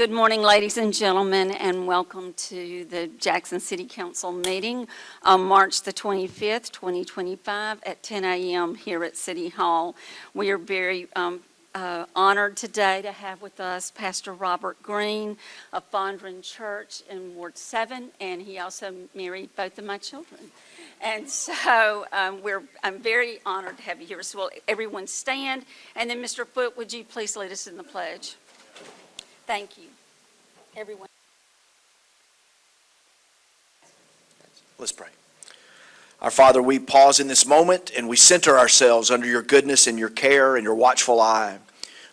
Good morning, ladies and gentlemen, and welcome to the Jackson City Council meeting on March the 25th, 2025 at 10 a.m. here at City Hall. We are very honored today to have with us Pastor Robert Green of Fondren Church in Ward 7, and he also married both of my children. And so I'm very honored to have you here. So will everyone stand? And then Mr. Foote, would you please lead us in the pledge? Thank you. Everyone. Let's pray. Our Father, we pause in this moment and we center ourselves under your goodness and your care and your watchful eye.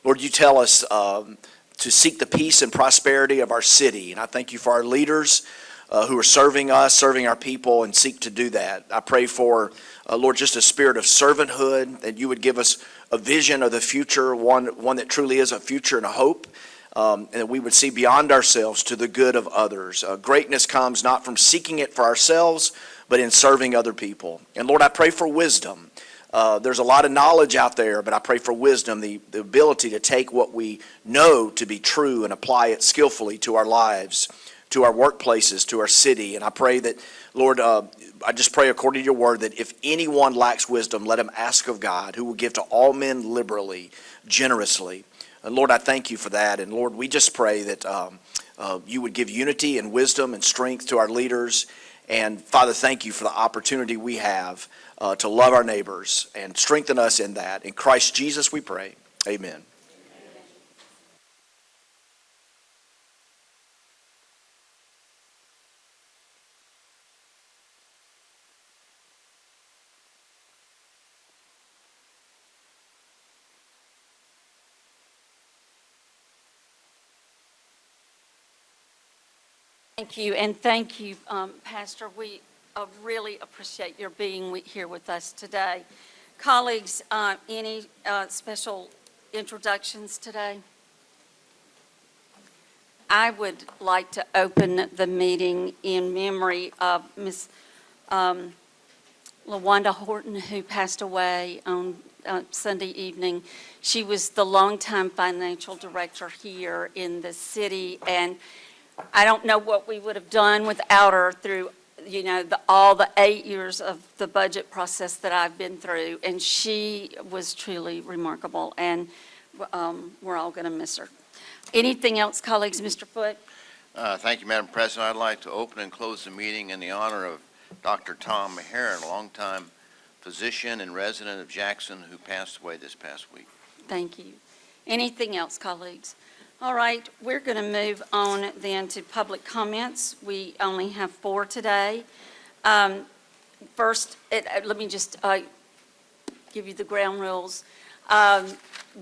Lord, you tell us to seek the peace and prosperity of our city. And I thank you for our leaders who are serving us, serving our people, and seek to do that. I pray for, Lord, just a spirit of servanthood, that you would give us a vision of the future, one that truly is a future and a hope. And that we would see beyond ourselves to the good of others. Greatness comes not from seeking it for ourselves, but in serving other people. And Lord, I pray for wisdom. There's a lot of knowledge out there, but I pray for wisdom, the ability to take what we know to be true and apply it skillfully to our lives, to our workplaces, to our city. And I pray that, Lord, I just pray according to your word that if anyone lacks wisdom, let him ask of God, who will give to all men liberally, generously. And Lord, I thank you for that. And Lord, we just pray that you would give unity and wisdom and strength to our leaders. And Father, thank you for the opportunity we have to love our neighbors and strengthen us in that. In Christ Jesus we pray. Amen. Thank you, and thank you, Pastor. We really appreciate your being here with us today. Colleagues, any special introductions today? I would like to open the meeting in memory of Ms. LaWanda Horton, who passed away on Sunday evening. She was the longtime financial director here in the city, and I don't know what we would have done without her through, all the 8 years of the budget process that I've been through. And she was truly remarkable, and we're all going to miss her. Anything else, colleagues? Mr. Foote? Thank you, Madam President. I'd like to open and close the meeting in the honor of Dr. Tom Maharan, a longtime physician and resident of Jackson who passed away this past week. Thank you. Anything else, colleagues? All right, we're going to move on then to public comments. We only have 4 today. First, let me just give you the ground rules.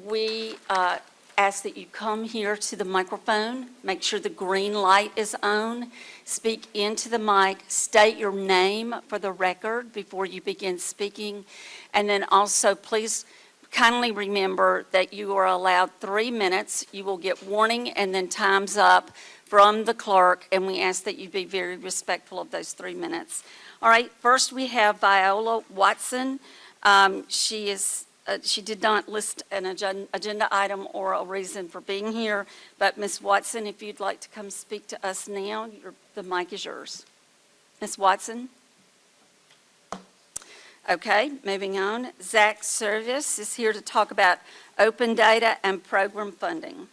We ask that you come here to the microphone, make sure the green light is on, speak into the mic, state your name for the record before you begin speaking, and then also please kindly remember that you are allowed 3 minutes. You will get warning and then time's up from the clerk, and we ask that you be very respectful of those 3 minutes. All right, first we have Viola Watson. She did not list an agenda item or a reason for being here, but Ms. Watson, if you'd like to come speak to us now, the mic is yours. Ms. Watson? Okay, moving on. Zach Service is here to talk about open data and program funding.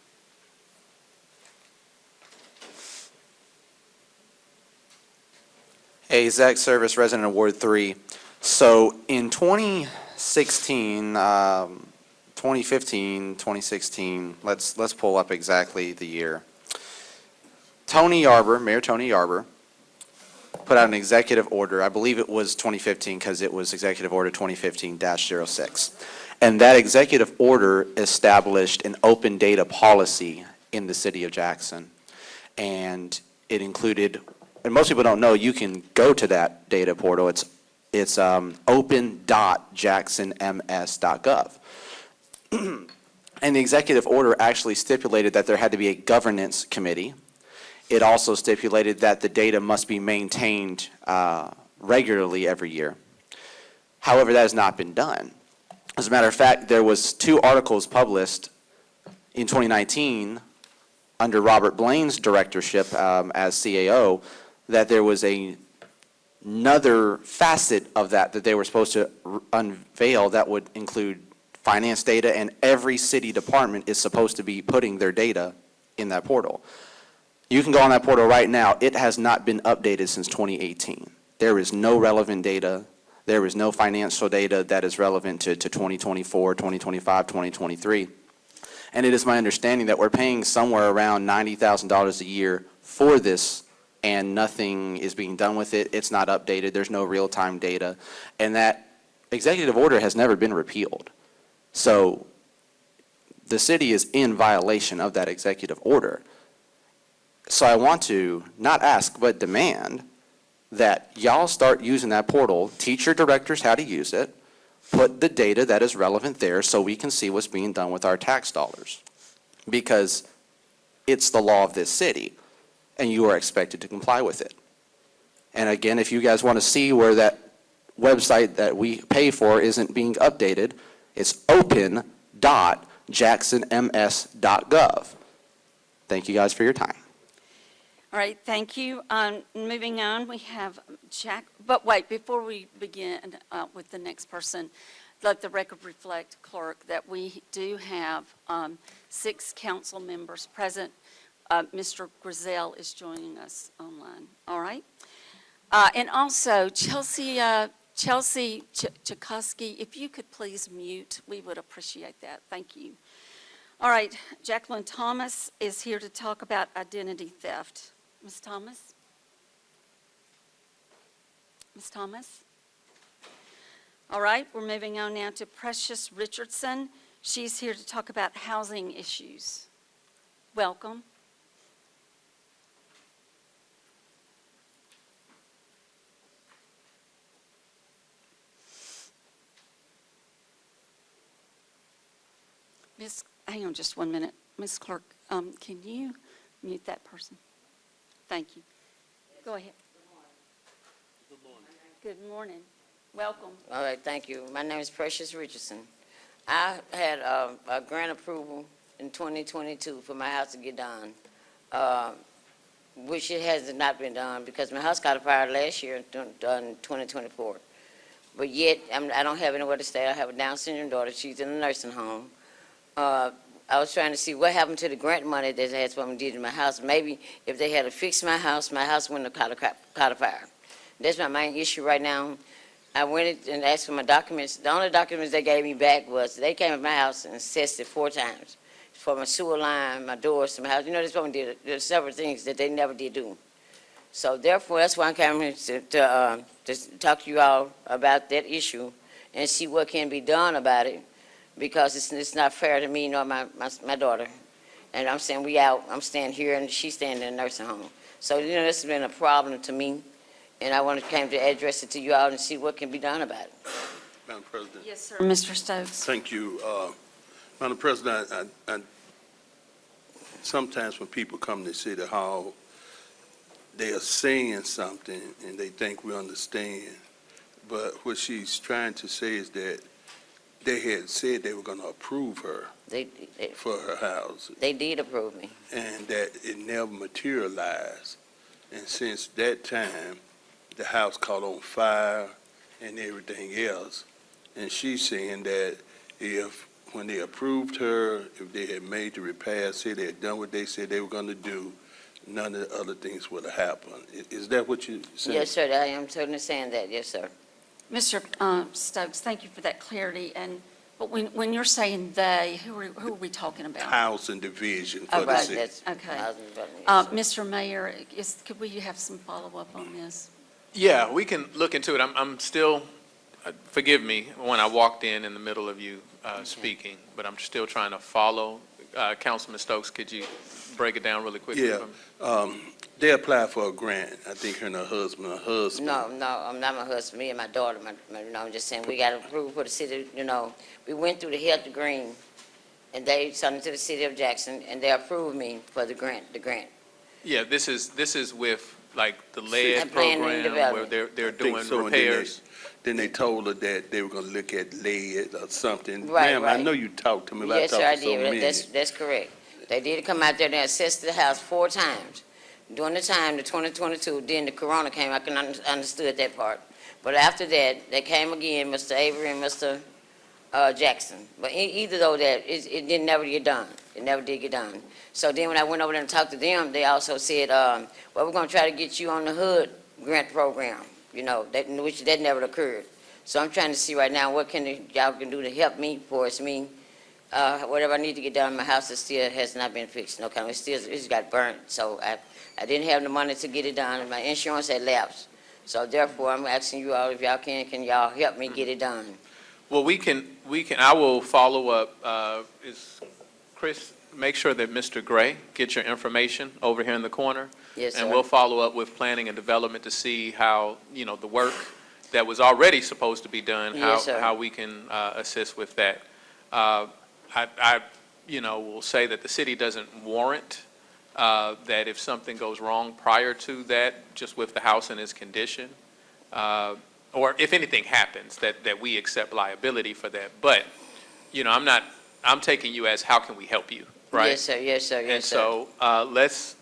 Hey, Zach Service, resident of Ward 3. So in 2016, 2015, 2016, let's pull up exactly the year. Mayor Tony Yarber, put out an executive order. I believe it was 2015 because it was Executive Order 2015-06. And that executive order established an open data policy in the city of Jackson. And it included, and most people don't know, you can go to that data portal. It's open.jacksonms.gov. And the executive order actually stipulated that there had to be a governance committee. It also stipulated that the data must be maintained regularly every year. However, that has not been done. As a matter of fact, there was 2 articles published in 2019 under Robert Blaine's directorship as CAO, that there was another facet of that they were supposed to unveil that would include finance data, and every city department is supposed to be putting their data in that portal. You can go on that portal right now. It has not been updated since 2018. There is no relevant data. There is no financial data that is relevant to 2024, 2025, 2023. And it is my understanding that we're paying somewhere around $90,000 a year for this, and nothing is being done with it. It's not updated. There's no real-time data. And that executive order has never been repealed. So the city is in violation of that executive order. So I want to not ask, but demand that y'all start using that portal, teach your directors how to use it, put the data that is relevant there so we can see what's being done with our tax dollars. Because it's the law of this city, and you are expected to comply with it. And again, if you guys want to see where that website that we pay for isn't being updated, it's open.jacksonms.gov. Thank you guys for your time. All right, thank you. Moving on, we have Jack, but wait, before we begin with the next person, let the record reflect, clerk, that we do have 6 council members present. Mr. Griselle is joining us online, all right? And also, Chelsea Chakosky, if you could please mute, we would appreciate that. Thank you. All right, Jacqueline Thomas is here to talk about identity theft. Ms. Thomas? Ms. Thomas? All right, we're moving on now to Precious Richardson. She's here to talk about housing issues. Welcome. Miss, hang on just 1 minute. Ms. Clerk, can you mute that person? Thank you. Go ahead. Good morning. Good morning. Welcome. All right, thank you. My name is Precious Richardson. I had a grant approval in 2022 for my house to get done, which it has not been done because my house got fired last year, done in 2024. But yet, I don't have anywhere to stay. I have a Down syndrome daughter. She's in a nursing home. I was trying to see what happened to the grant money that they had supposed to do to my house. Maybe if they had to fix my house wouldn't have caught a fire. That's my main issue right now. I went and asked for my documents. The only documents they gave me back was they came to my house and assessed it 4 times for my sewer line, my doors to my house. You know, they're supposed to do there's several things that they never did do. So therefore, that's why I came here to talk to you all about that issue and see what can be done about it, because it's not fair to me nor my daughter. And I'm saying we out, I'm staying here and she's staying in a nursing home. So, you know, this has been a problem to me, and I came to address it to you all and see what can be done about it. Madam President. Yes, sir. Mr. Stokes. Thank you. Madam President, I sometimes when people come to City Hall, they are saying something and they think we understand. But what she's trying to say is that they had said they were going to approve her for her house, They did approve me. and that it never materialized. And since that time, the house caught on fire and everything else. And she's saying that when they approved her, if they had made the repairs, say they had done what they said they were going to do, none of the other things would have happened. Is that what you're saying? Yes, sir, I am certainly saying that, yes, sir. Mr. Stokes, thank you for that clarity. But when you're saying they, who are we talking about? House and division for Oh, the right, city. Okay. Yes, sir. Mr. Mayor, could we have some follow-up on this? Yeah, we can look into it. I'm still, forgive me, when I walked in the middle of you speaking, but I'm still trying to follow. Councilman Stokes, could you break it down really quickly Yeah. for me? They applied for a grant, I think her and her husband. No, I'm not my husband, me and my daughter, I'm just saying, we got approved for the city, we went through the Health to Green, and they sent it to the city of Jackson, and they approved me for the grant. Yeah, this is with like the And lead planning and program where development. they're I think doing so, and then they- repairs. Then they told her that they were gonna look at lead or something. Right, Ma'am, I right. know you talked to me, but I Yes, talked sir, I to so did, many. that's correct. They did come out there and assess the house 4 times. During the time, the 2022, then the corona came, I can understood that part. But after that, they came again, Mr. Avery and Mr. Jackson. But either though that, it didn't never get done. It never did get done. So then when I went over there and talked to them, they also said, well, we're gonna try to get you on the HUD grant program, you know, which that never occurred. So I'm trying to see right now, what y'all can do to help me for us, whatever I need to get done, my house still has not been fixed, no kind, it's got burnt. So I didn't have the money to get it done, and my insurance had lapsed. So therefore, I'm asking you all, if y'all can y'all help me get it done? Well, I will follow up. Is Chris, make sure that Mr. Gray gets your information over here in the corner. Yes, sir. And we'll follow up with planning and development to see how, the work that was already supposed to be done, Yes, sir. how we can assist with that. I will say that the city doesn't warrant that if something goes wrong prior to that, just with the house in its condition, or if anything happens, that we accept liability for that. But, I'm taking you as how can we help you, right? Yes, sir, yes, sir, And yes, sir. so let's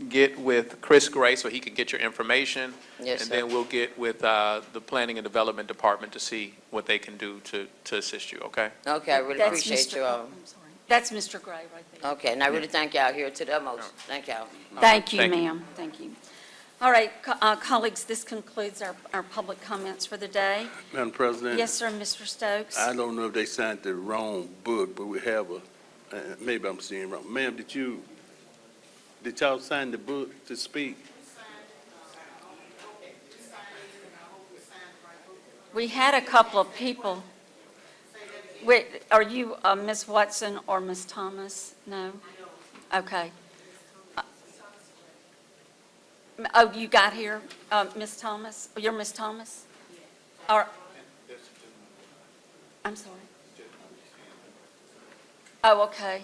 get with Chris Gray so he can get your information. Yes, And sir. then we'll get with the Planning and Development Department to see what they can do to assist you, okay? Okay, I really That's appreciate Mr. you all. I'm sorry. That's Mr. Gray right there. Okay, and I really thank y'all here to the utmost. Thank y'all. Thank you, Thank you. ma'am. Thank you. All right, colleagues, this concludes our public comments for the day. Madam President? Yes, sir, Mr. Stokes? I don't know if they signed the wrong book, but we have maybe I'm seeing it wrong. Ma'am, did y'all sign the book to speak? We had a couple of people. Wait, are you Ms. Watson or Ms. Thomas? No? Okay. Oh, you got here, Ms. Thomas? You're Ms. Thomas? Or, I'm sorry. Oh, okay.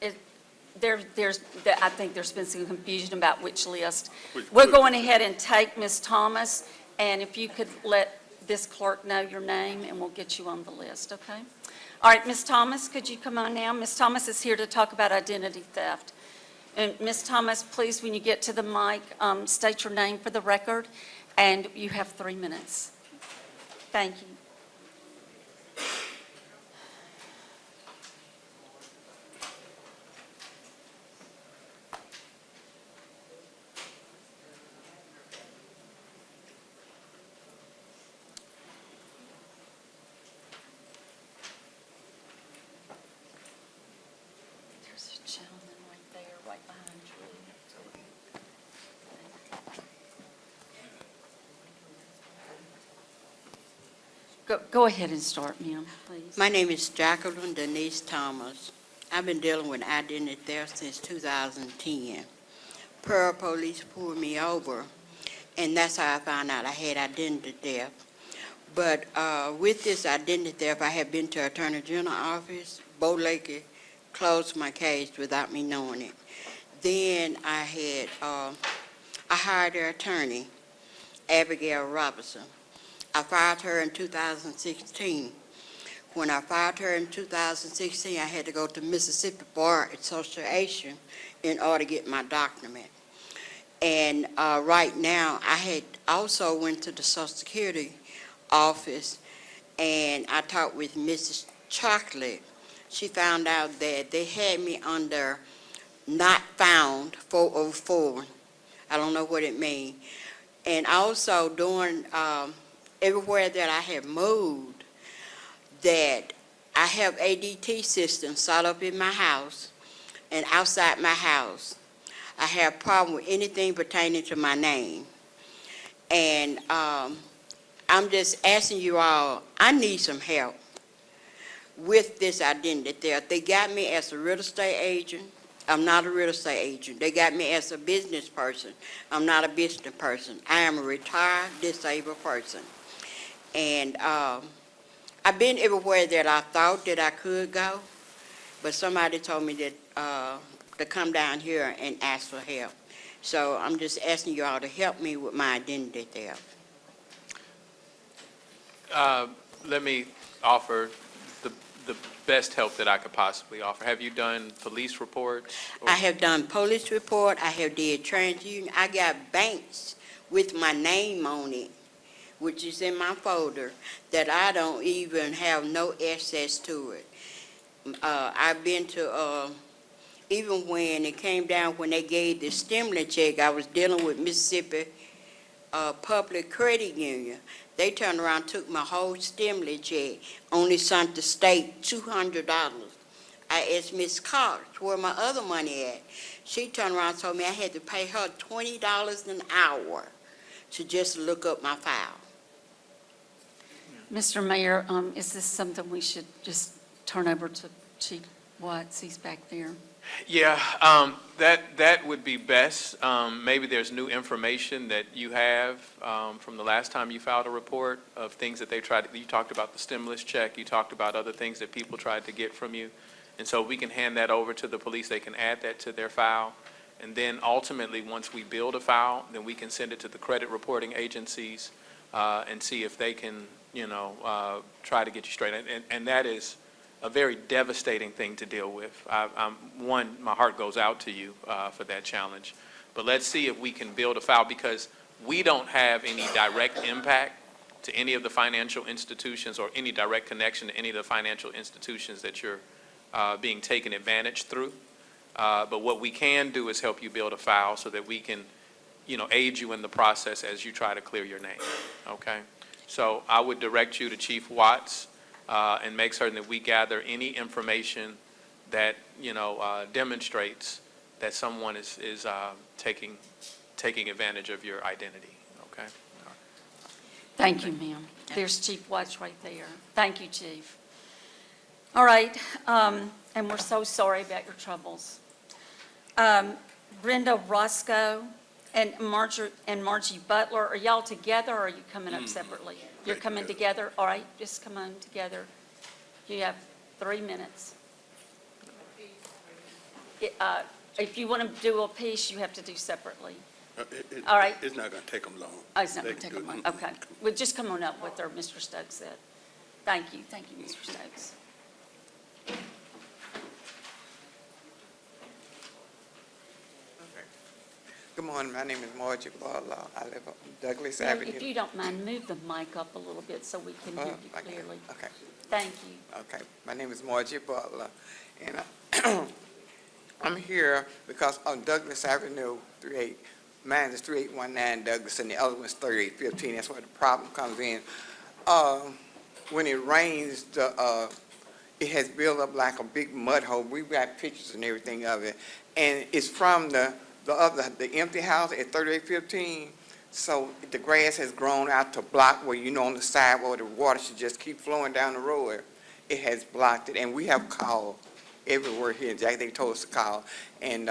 I think there's been some confusion about which list. We're going ahead and take Ms. Thomas, and if you could let this clerk know your name, and we'll get you on the list, okay? All right, Ms. Thomas, could you come on now? Ms. Thomas is here to talk about identity theft. And Ms. Thomas, please, when you get to the mic, state your name for the record, and you have 3 minutes. Thank you. There's a gentleman right there, right behind you. Go ahead and start, ma'am, please. My name is Jacqueline Denise Thomas. I've been dealing with identity theft since 2010. Pearl Police pulled me over, and that's how I found out I had identity theft. But with this identity theft, I have been to Attorney General office. Bo Lakey closed my case without me knowing it. Then I hired their attorney, Abigail Robinson. I fired her in 2016. When I fired her in 2016, I had to go to Mississippi Bar Association in order to get my document. And right now, I had also went to the Social Security office, and I talked with Mrs. Chocolate. She found out that they had me under not found 404. I don't know what it means. And also during everywhere that I have moved, that I have ADT systems set up in my house and outside my house. I have problem with anything pertaining to my name. And I'm just asking you all, I need some help with this identity theft. They got me as a real estate agent. I'm not a real estate agent. They got me as a business person. I'm not a business person. I am a retired disabled person. And I've been everywhere that I thought that I could go, but somebody told me that to come down here and ask for help. So I'm just asking you all to help me with my identity theft. let me offer the best help that I could possibly offer. Have you done police reports? or- I have done police report, I have did TransUnion, I got banks with my name on it, which is in my folder, that I don't even have no access to it. I've been to, even when it came down, when they gave the stimulus check, I was dealing with Mississippi Public Credit Union. They turned around, took my whole stimulus check, only sent the state $200. I asked Miss Cox, where my other money at? She turned around and told me I had to pay her $20 an hour to just look up my file. Mr. Mayor, is this something we should just turn over to Chief Watts? He's back there. Yeah, that would be best. Maybe there's new information that you have from the last time you filed a report of things that they tried. You talked about the stimulus check. You talked about other things that people tried to get from you. And so we can hand that over to the police. They can add that to their file. And then ultimately, once we build a file, then we can send it to the credit reporting agencies and see if they can, try to get you straight. And that is a very devastating thing to deal with. One, my heart goes out to you for that challenge. But let's see if we can build a file, because we don't have any direct impact to any of the financial institutions or any direct connection to any of the financial institutions that you're being taken advantage through. But what we can do is help you build a file so that we can, aid you in the process as you try to clear your name, okay? So I would direct you to Chief Watts and make certain that we gather any information that, demonstrates that someone is taking advantage of your identity, okay? Thank you, ma'am. There's Chief Watts right there. Thank you, Chief. All right, and we're so sorry about your troubles. Brenda Roscoe and Margie Butler, are y'all together, or are you coming up separately? You're coming together? All right, just come on together. You have 3 minutes. If you want to do a piece, you have to do separately. All right. It's not going to take them long. Oh, it's not They going to can take do a it. moment. Okay. Well, just come on up with her, Mr. Stokes said. Thank you, Mr. Stokes. Good morning, my name is Margie Butler. I live on Douglas Ma'am, Avenue. if you don't mind, move the mic up a little bit so we can hear you I can- clearly. Okay, Thank you. okay. My name is Margie Butler, and I'm here because on Douglas Avenue, mine is 3819 Douglas, and the other one's 3815. That's where the problem comes in. When it rains, it has built up like a big mud hole. We've got pictures and everything of it, and it's from the empty house at 3815. So the grass has grown out to block where, on the side where the water should just keep flowing down the road. It has blocked it, and we have called everywhere here in Jack. They told us to call, and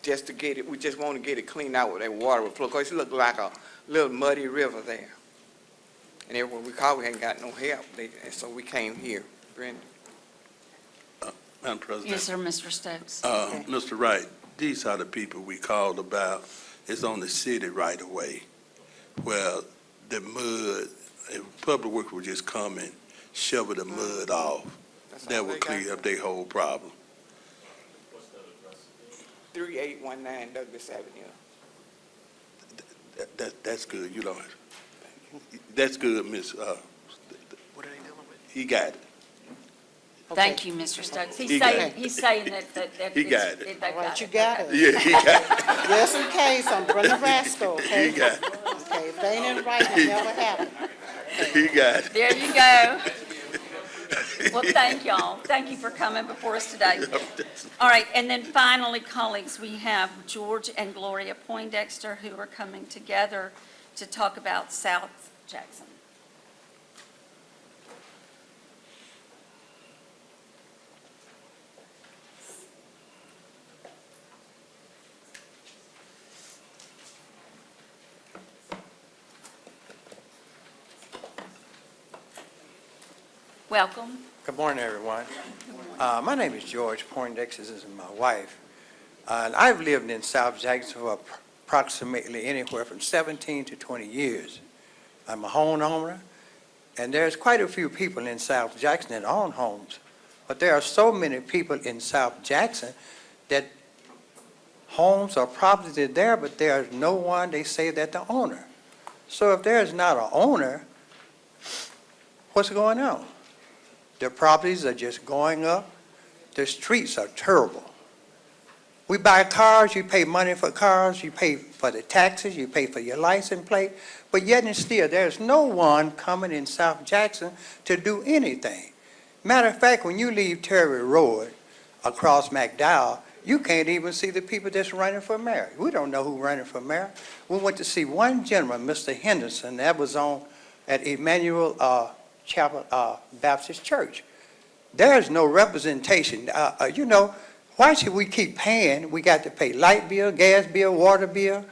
just to get it, we just want to get it cleaned out where that water would flow. Because it looked like a little muddy river there. And everywhere we called, we hadn't got no help, and so we came here. Brenda? Madam President. Yes, sir, Mr. Stokes. Mr. Wright, these are the people we called about. It's on the city right away, where the mud, public works would just come and shovel the mud off. That's That all they would got? clear up their whole problem. 3819 Douglas Avenue. That's good, that's good, Miss, What are they dealing with? he got it. Thank you, Mr. Stokes. He got it. He's saying that He it's- got it. they've Right, you got it. Yeah, he got Just in case, I'm Brenda Rasco, it, okay? he got it, Okay, if they ain't in writing, it never happened. he got it. There you go. Well, thank y'all. Thank you for coming before us today. All right, and then finally, colleagues, we have George and Gloria Poindexter, who are coming together to talk about South Jackson. Welcome. Good morning, everyone. My name is George Poindexter. This is my wife. And I've lived in South Jackson for approximately anywhere from 17 to 20 years. I'm a homeowner, And there's quite a few people in South Jackson that own homes. But there are so many people in South Jackson that homes or properties are there, but there's no one, they say, that the owner. So if there's not an owner, what's going on? The properties are just going up. The streets are terrible. We buy cars, you pay money for cars, you pay for the taxes, you pay for your license plate, but yet and still, there's no one coming in South Jackson to do anything. Matter of fact, when you leave Terry Road across McDowell, you can't even see the people that's running for mayor. We don't know who's running for mayor. We went to see one gentleman, Mr. Henderson, that was on at Emmanuel Chapel Baptist Church. There's no representation. Why should we keep paying? We got to pay light bill, gas bill, water bill.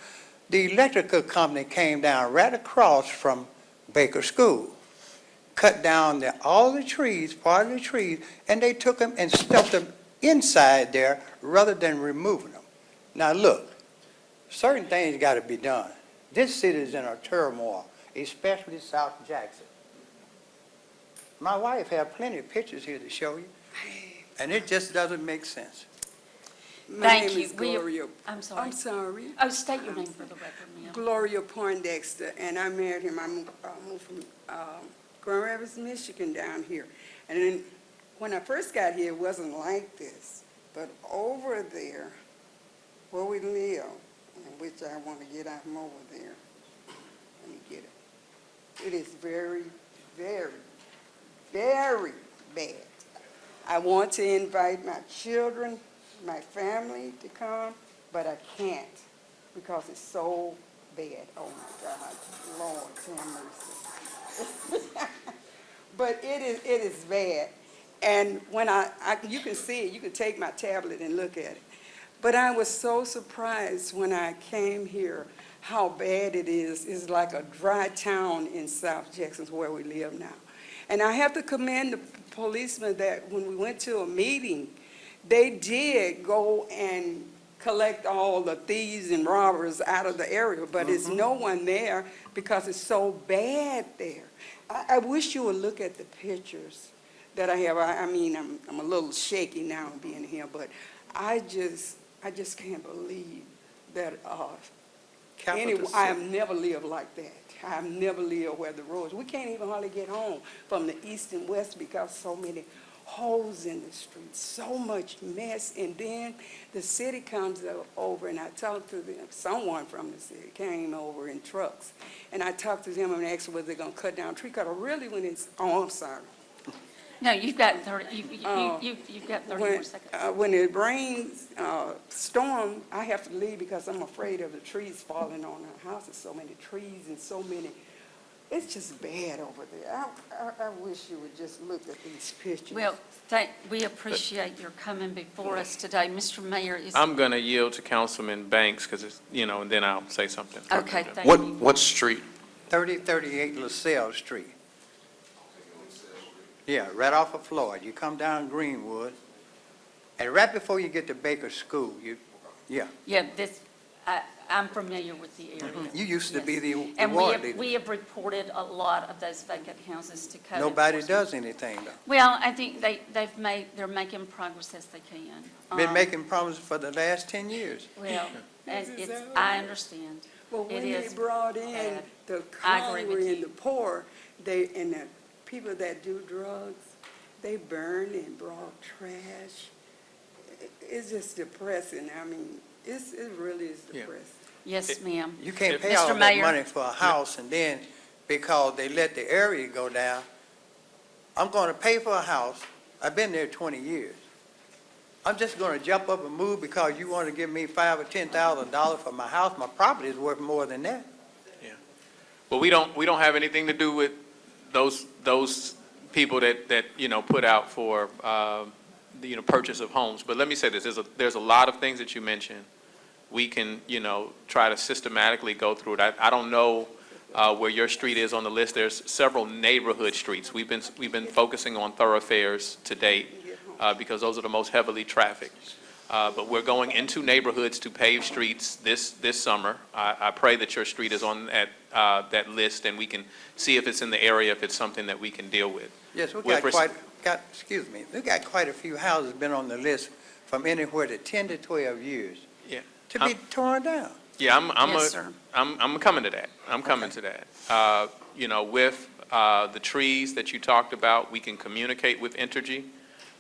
The electrical company came down right across from Baker School, cut down all the trees, part of the trees, and they took them and stuffed them inside there rather than removing them. Now look, certain things got to be done. This city is in a turmoil, especially South Jackson. My wife has plenty of pictures here to show you, and it just doesn't make sense. My Thank name you. is Gloria. I'm sorry. I'm sorry. Oh, state your name for the record, ma'am. Gloria Poindexter, and I married him. I moved from Grand Rapids, Michigan down here. And then when I first got here, it wasn't like this. But over there, where we live, which I want to get out from over there, let me get it. It is very, very, very bad. I want to invite my children, my family to come, but I can't because it's so bad. Oh my God, Lord, have mercy. But it is bad. And when you can see it, you can take my tablet and look at it. But I was so surprised when I came here how bad it is. It's like a dry town in South Jackson where we live now. And I have to commend the policemen that when we went to a meeting, they did go and collect all the thieves and robbers out of the area, but there's no one there because it's so bad there. I wish you would look at the pictures that I have. I mean, I'm a little shaky now being here, but I just can't believe that I have never lived like that. I have never lived where the roads, we can't even hardly get home from the east and west because so many holes in the streets, so much mess. And then the city comes over, and I talked to them, someone from the city came over in trucks, and I talked to them and asked whether they're going to cut down a tree cutter. Really, when it's, I'm sorry. No, you've got 30, you've got 30 more seconds. When it rains, storm, I have to leave because I'm afraid of the trees falling on our houses. So many trees and so many, it's just bad over there. I wish you would just look at these pictures. Well, we appreciate your coming before us today. Mr. Mayor, is... I'm going to yield to Councilman Banks because it's, and then I'll say something. Okay, thank you. What street? 3038 LaSalle Street. Yeah, right off of Floyd. You come down Greenwood, and right before you get to Baker School, Yeah, I'm familiar with the area. you used to be Yes. the And ward leader. we have reported a lot of those vacant houses to code Nobody enforcement. does anything, though. Well, I think they're making progress as they can. Been making promises for the last 10 years. Well, and This is it's, all I right. understand. Well, when It they is brought in bad. the I agree with hungry and you. the poor, and the people that do drugs, they burned and brought trash. It's just depressing. I mean, it really is Yeah. depressing. Yes, ma'am. You can't If- pay Mr. all that Mayor. money for a house, and then because they let the area go down, I'm going to pay for a house. I've been there 20 years. I'm just going to jump up and move because you want to give me $5,000 or $10,000 for my house. My property is worth more than that. Well, we don't have anything to do with those people that put out for, purchase of homes. But let me say this, there's a lot of things that you mentioned. We can, try to systematically go through it. I don't know where your street is on the list. There's several neighborhood streets. We've been focusing on thoroughfares to date because those are the most heavily trafficked. But we're going into neighborhoods to pave streets this summer. I pray that your street is on that list, and we can see if it's in the area, if it's something that we can deal with. Yes, we With we got quite a few houses been on the list from anywhere to 10 to 12 years. Yeah. To be torn down. Yeah, Yes, sir. I'm coming to that. I'm coming to that. With the trees that you talked about, we can communicate with Entergy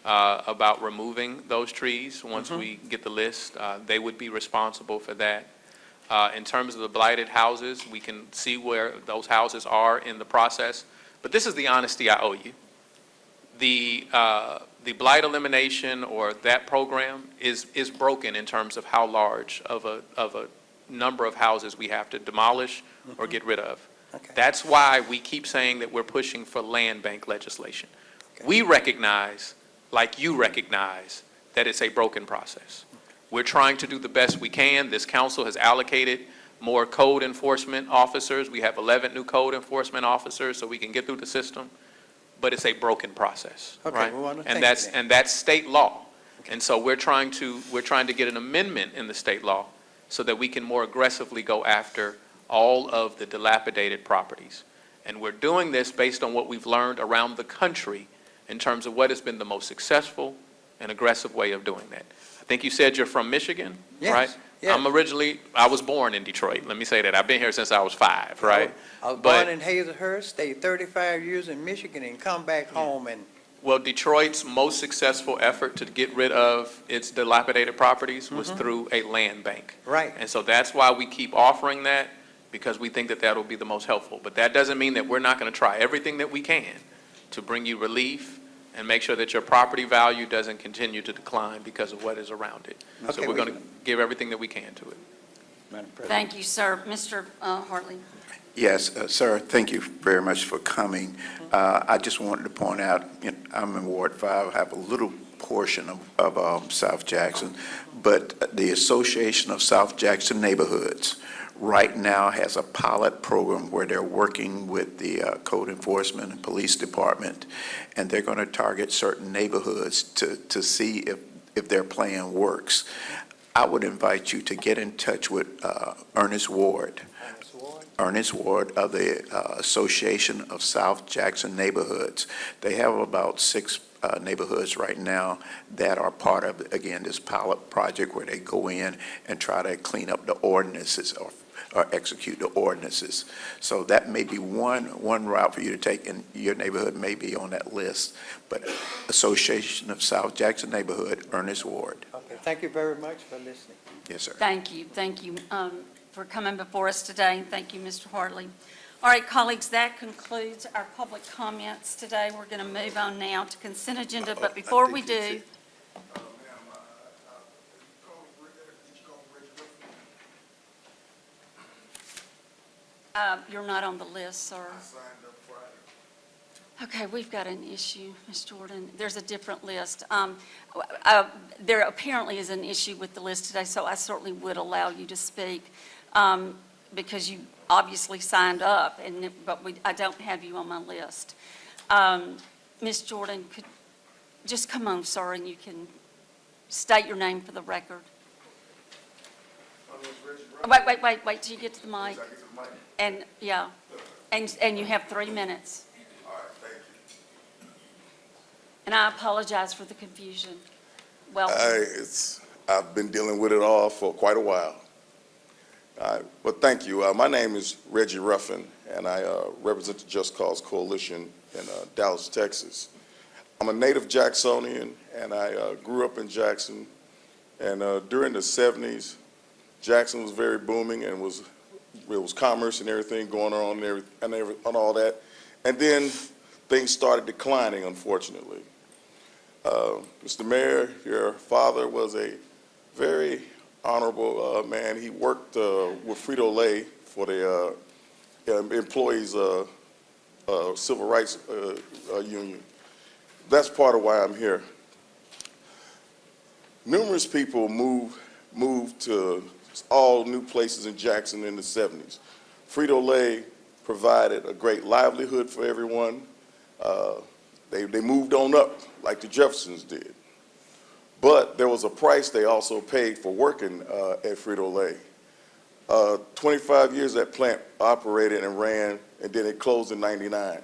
about removing those trees. Once we get the list, they would be responsible for that. In terms of the blighted houses, we can see where those houses are in the process. But this is the honesty I owe you. The blight elimination or that program is broken in terms of how large of a number of houses we have to demolish or get rid of. Okay. That's why we keep saying that we're pushing for land bank legislation. We recognize, like you recognize, that it's a broken process. We're trying to do the best we can. This council has allocated more code enforcement officers. We have 11 new code enforcement officers so we can get through the system. But it's a broken process, Okay, right? we want to And thank you then. and that's state law. And so we're trying to get an amendment in the state law so that we can more aggressively go after all of the dilapidated properties. And we're doing this based on what we've learned around the country in terms of what has been the most successful and aggressive way of doing that. I think you said you're from Michigan, Yes, right? yes. I was born in Detroit. Let me say that. I've been here since I was 5, right? I was But- born in Hazelhurst, stayed 35 years in Michigan, and come back home and Well, Detroit's most successful effort to get rid of its dilapidated properties was through a land bank. Right. And so that's why we keep offering that, because we think that that'll be the most helpful. But that doesn't mean that we're not going to try everything that we can to bring you relief and make sure that your property value doesn't continue to decline because of what is around it. So Okay, we're going to give everything that we can to it. Madam President. Thank you, sir. Mr. Hartley? Yes, sir, thank you very much for coming. I just wanted to point out, I'm in Ward 5, I have a little portion of South Jackson, but the Association of South Jackson Neighborhoods right now has a pilot program where they're working with the code enforcement and police department, and they're going to target certain neighborhoods to see if their plan works. I would invite you to get in touch with Ernest Ward of the Association of South Jackson Neighborhoods. They have about 6 neighborhoods right now that are part of, again, this pilot project where they go in and try to clean up the ordinances or execute the ordinances. So that may be one route for you to take, and your neighborhood may be on that list. But Association of South Jackson Neighborhood, Ernest Ward. Okay, thank you very much for listening. Yes, sir. Thank you for coming before us today. Thank you, Mr. Hartley. All right, colleagues, that concludes our public comments today. We're going to move on now to consent agenda, but before we do, you're not on the list, sir. Okay, we've got an issue, Ms. Jordan. There's a different list. There apparently is an issue with the list today, so I certainly would allow you to speak because you obviously signed up, but I don't have you on my list. Ms. Jordan, could just come on, sir, and you can state your name for the record. Wait till you get to the mic. And, yeah, and you have 3 minutes. And I apologize for the confusion. Welcome. I've been dealing with it all for quite a while. But thank you. My name is Reggie Ruffin, and I represent the Just Cause Coalition in Dallas, Texas. I'm a native Jacksonian, and I grew up in Jackson. And during the 70s, Jackson was very booming, and it was commerce and everything going on and all that. And then things started declining, unfortunately. Mr. Mayor, your father was a very honorable man. He worked with Frito-Lay for the employees' civil rights union. That's part of why I'm here. Numerous people moved to all new places in Jackson in the 70s. Frito-Lay provided a great livelihood for everyone. They moved on up like the Jeffersons did. But there was a price they also paid for working at Frito-Lay. 25 years that plant operated and ran, and then it closed in '99.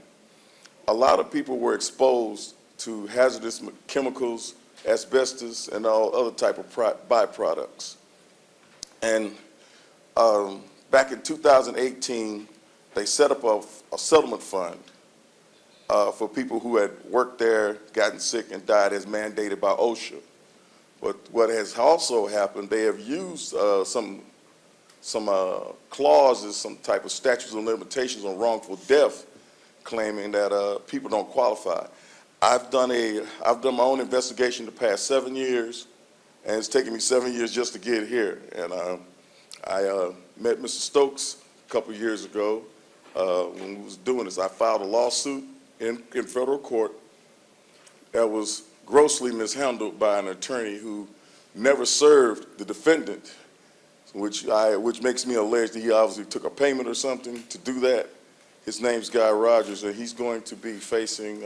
A lot of people were exposed to hazardous chemicals, asbestos, and all other type of byproducts. And back in 2018, they set up a settlement fund for people who had worked there, gotten sick, and died as mandated by OSHA. But what has also happened, they have used some clauses, some type of statutes of limitations on wrongful death, claiming that people don't qualify. I've done my own investigation the past 7 years, and it's taken me 7 years just to get here. And I met Mr. Stokes a couple of years ago when we was doing this. I filed a lawsuit in federal court that was grossly mishandled by an attorney who never served the defendant, which makes me allege that he obviously took a payment or something to do that. His name's Guy Rogers, and he's going to be facing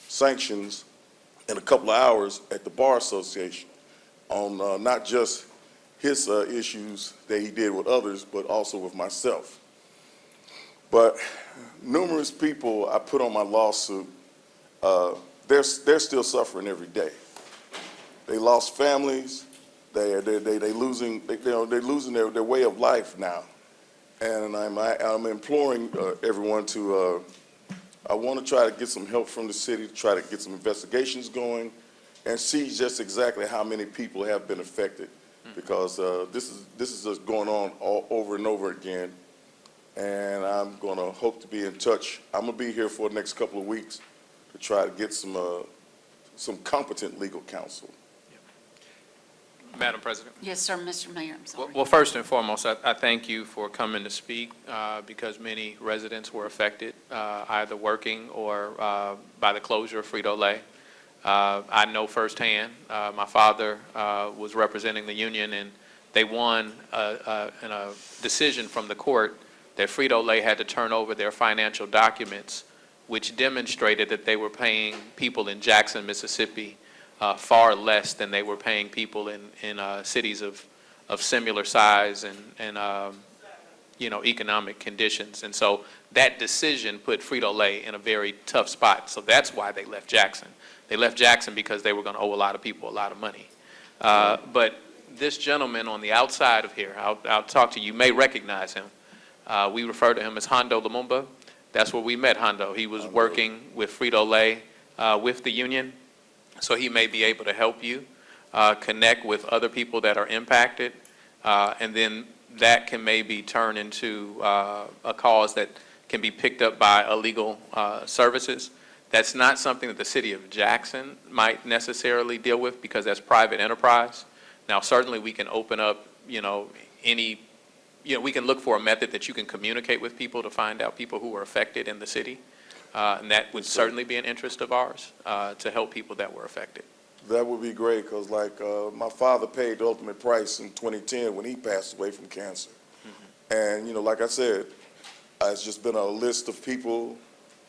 sanctions in a couple of hours at the Bar Association on not just his issues that he did with others, but also with myself. But numerous people I put on my lawsuit, they're still suffering every day. They lost families. They're losing their way of life now. And I'm imploring everyone to, I want to try to get some help from the city, to try to get some investigations going and see just exactly how many people have been affected. Because this is just going on all over and over again. And I'm going to hope to be in touch. I'm going to be here for the next couple of weeks to try to get some competent legal counsel. Madam President? Yes, sir, Mr. Mayor, I'm sorry. Well, first and foremost, I thank you for coming to speak because many residents were affected, either working or by the closure of Frito-Lay. I know firsthand. My father was representing the union, and they won in a decision from the court that Frito-Lay had to turn over their financial documents, which demonstrated that they were paying people in Jackson, Mississippi, far less than they were paying people in cities of similar size and economic conditions. And so that decision put Frito-Lay in a very tough spot. So that's why they left Jackson. They left Jackson because they were going to owe a lot of people a lot of money. But this gentleman on the outside of here, I'll talk to you, you may recognize him. We refer to him as Hondo Lumumba. That's where we met Hondo. He was working with Frito-Lay with the union. So he may be able to help you connect with other people that are impacted, and then that can maybe turn into a cause that can be picked up by legal services. That's not something that the city of Jackson might necessarily deal with because that's private enterprise. Now, certainly we can open up, we can look for a method that you can communicate with people to find out people who are affected in the city. And that would certainly be an interest of ours to help people that were affected. That would be great because, my father paid the ultimate price in 2010 when he passed away from cancer. Mm-hmm. And, like I said, it's just been a list of people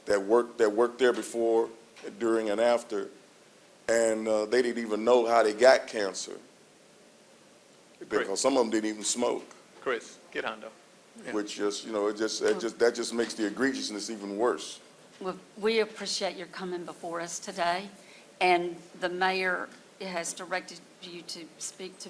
that worked there before, during, and after, and they didn't even know how they got cancer because some of them didn't even smoke. Chris, get Hondo. Yeah. Which just, that just makes the egregiousness even worse. Well, we appreciate your coming before us today, and the mayor has directed you to speak to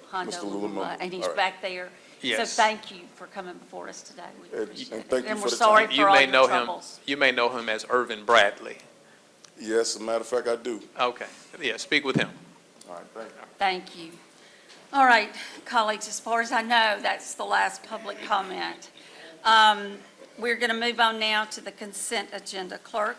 Hondo Mr. Lumumba, Lumumba. and he's All right. back there. Yes. So thank you for coming before us today. We appreciate and it. thank you And for we're the sorry time. for all your troubles. You may know him as Irvin Bradley. Yes, as a matter of fact, I do. Okay. Yeah, speak with him. All right, thank you. Thank you. All right, colleagues, as far as I know, that's the last public comment. We're going to move on now to the consent agenda. Clerk?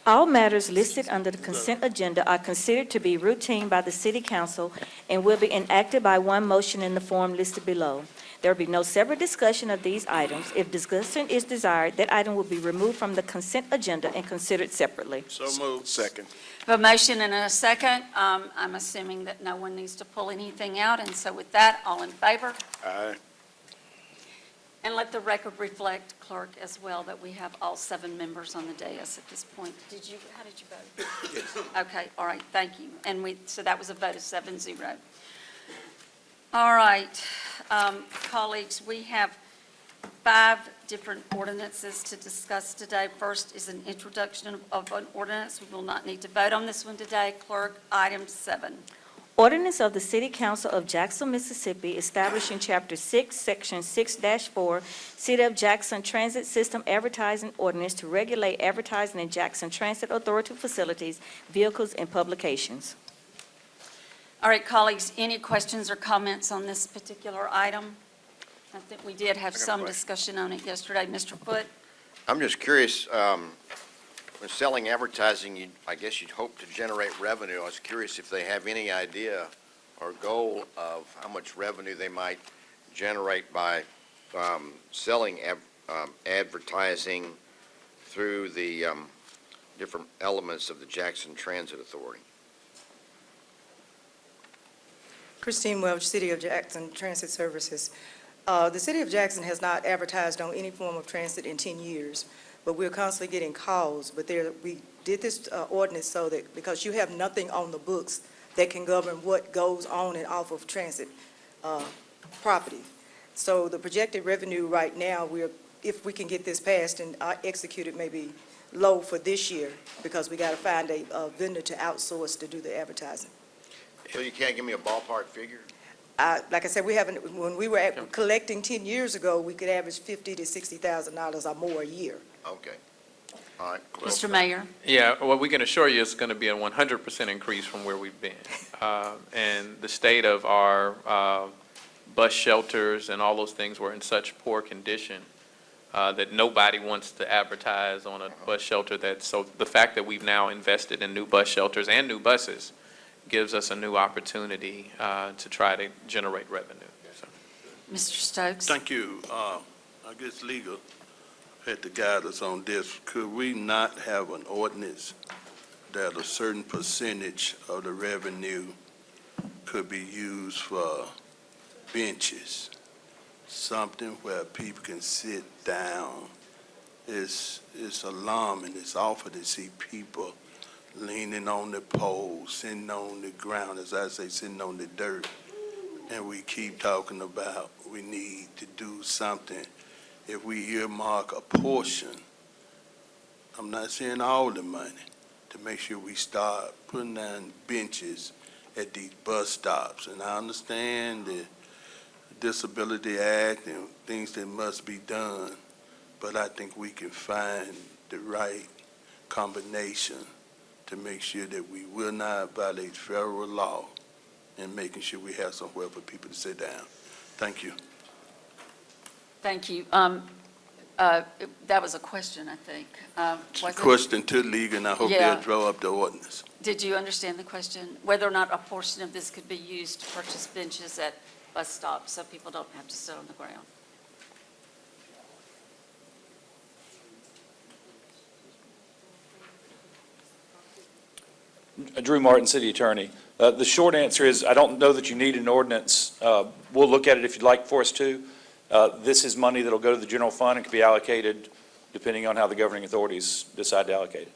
All matters listed under the consent agenda are considered to be routine by the city council and will be enacted by one motion in the form listed below. There will be no separate discussion of these items. If discussion is desired, that item will be removed from the consent agenda and considered separately. So moved. Second. A motion and a second. I'm assuming that no one needs to pull anything out, and so with that, all in favor? Aye. And let the record reflect, clerk, as well, that we have all 7 members on the dais at this point. How did you vote? Yes. Okay, all right, thank you. And so that was a vote of 7-0. All right, colleagues, we have 5 different ordinances to discuss today. First is an introduction of an ordinance. We will not need to vote on this one today. Clerk, item 7. Ordinance of the City Council of Jackson, Mississippi, establishing Chapter 6, Section 6-4, City of Jackson Transit System Advertising Ordinance to regulate advertising in Jackson Transit Authority facilities, vehicles, and publications. All right, colleagues, any questions or comments on this particular item? I think we did have I got a some question. discussion on it yesterday. Mr. Foote? I'm just curious, when selling advertising, I guess you'd hope to generate revenue. I was curious if they have any idea or goal of how much revenue they might generate by selling advertising through the different elements of the Jackson Transit Authority. Christine Welch, City of Jackson Transit Services. The City of Jackson has not advertised on any form of transit in 10 years, but we're constantly getting calls. But we did this ordinance so that, because you have nothing on the books that can govern what goes on and off of transit property. So the projected revenue right now, if we can get this passed and executed, may be low for this year, because we got to find a vendor to outsource to do the advertising. So you can't give me a ballpark figure? Like I said, when we were collecting 10 years ago, we could average $50,000 to $60,000 or more a year. Okay. All right. Mr. Mayor? Yeah, well, we can assure you it's going to be a 100% increase from where we've been. And the state of our bus shelters and all those things were in such poor condition that nobody wants to advertise on a bus shelter. So the fact that we've now invested in new bus shelters and new buses gives us a new opportunity to try to generate revenue. So. Mr. Stokes? Thank you. I guess legal had to guide us on this. Could we not have an ordinance that a certain percentage of the revenue could be used for benches? Something where people can sit down. It's alarming. It's awful to see people leaning on the pole, sitting on the ground, as I say, sitting on the dirt. And we keep talking about we need to do something. If we earmark a portion, I'm not saying all the money, to make sure we start putting down benches at these bus stops. And I understand the Disability Act and things that must be done, but I think we can find the right combination to make sure that we will not violate federal law and making sure we have somewhere for people to sit down. Thank you. Thank you. That was a question, I think. Was it? Question to legal, and I hope Yeah. they'll draw up the ordinance. Did you understand the question? Whether or not a portion of this could be used to purchase benches at bus stops so people don't have to sit on the ground? Drew Martin, City Attorney. The short answer is, I don't know that you need an ordinance. We'll look at it if you'd like for us to. This is money that'll go to the general fund and can be allocated depending on how the governing authorities decide to allocate it.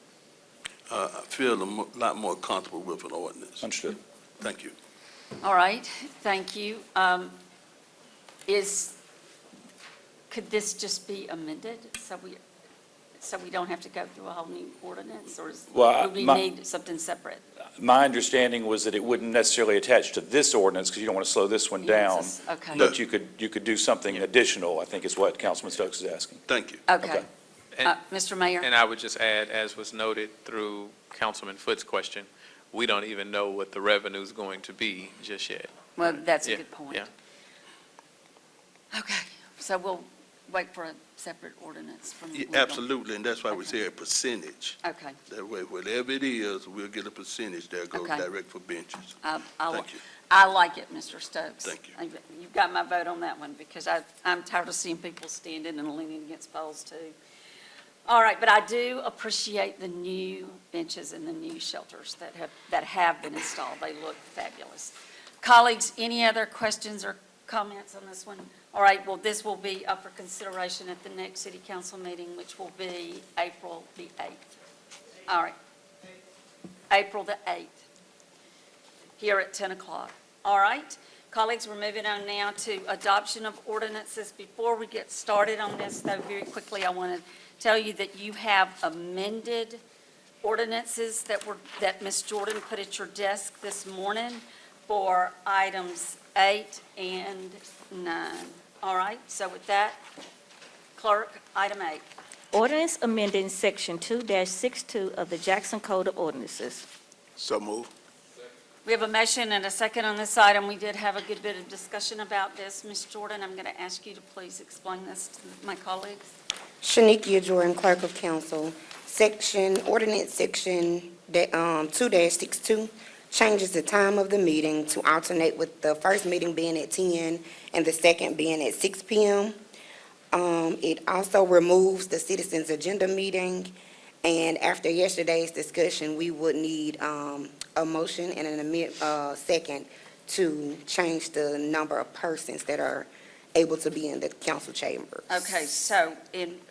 I feel a lot more comfortable with an ordinance. Understood. Thank you. All right, thank you. Could this just be amended so we don't have to go through a whole new ordinance, or Well, do we my- need something separate? My understanding was that it wouldn't necessarily attach to this ordinance because you don't want to slow this one down. Yes, okay. But you could do something additional, I think is what Councilman Stokes is asking. Thank you. Okay. And- Mr. Mayor? And I would just add, as was noted through Councilman Foote's question, we don't even know what the revenue is going to be just yet. Well, that's a Yeah, good point. yeah. Okay, so we'll wait for a separate ordinance from the Yeah, legal. absolutely, and that's why we Okay. say a percentage. Okay, That way, whatever it is, we'll get a percentage that goes Okay. direct for benches. I'll Thank you. I like it, Mr. Stokes. Thank you. You've got my vote on that one, because I'm tired of seeing people standing and leaning against poles, too. All right, but I do appreciate the new benches and the new shelters that have been installed. They look fabulous. Colleagues, any other questions or comments on this one? All right, well, this will be up for consideration at the next city council meeting, which will be April the 8th. All right. April the 8th, here at 10 o'clock. All right, colleagues, we're moving on now to adoption of ordinances. Before we get started on this, though, very quickly, I want to tell you that you have amended ordinances that Ms. Jordan put at your desk this morning for items 8 and 9. All right, so with that, clerk, item 8. Ordinance amending Section 2-62 of the Jackson Code of Ordinances. So move. We have a motion and a second on this item. We did have a good bit of discussion about this. Ms. Jordan, I'm going to ask you to please explain this to my colleagues. Shanikia Jordan, Clerk of Council. Ordinance Section 2-62 changes the time of the meeting to alternate with the first meeting being at 10 and the second being at 6 p.m. It also removes the citizens' agenda meeting, and after yesterday's discussion, we would need a motion and a second to change the number of persons that are able to be in the council chamber. Okay, so,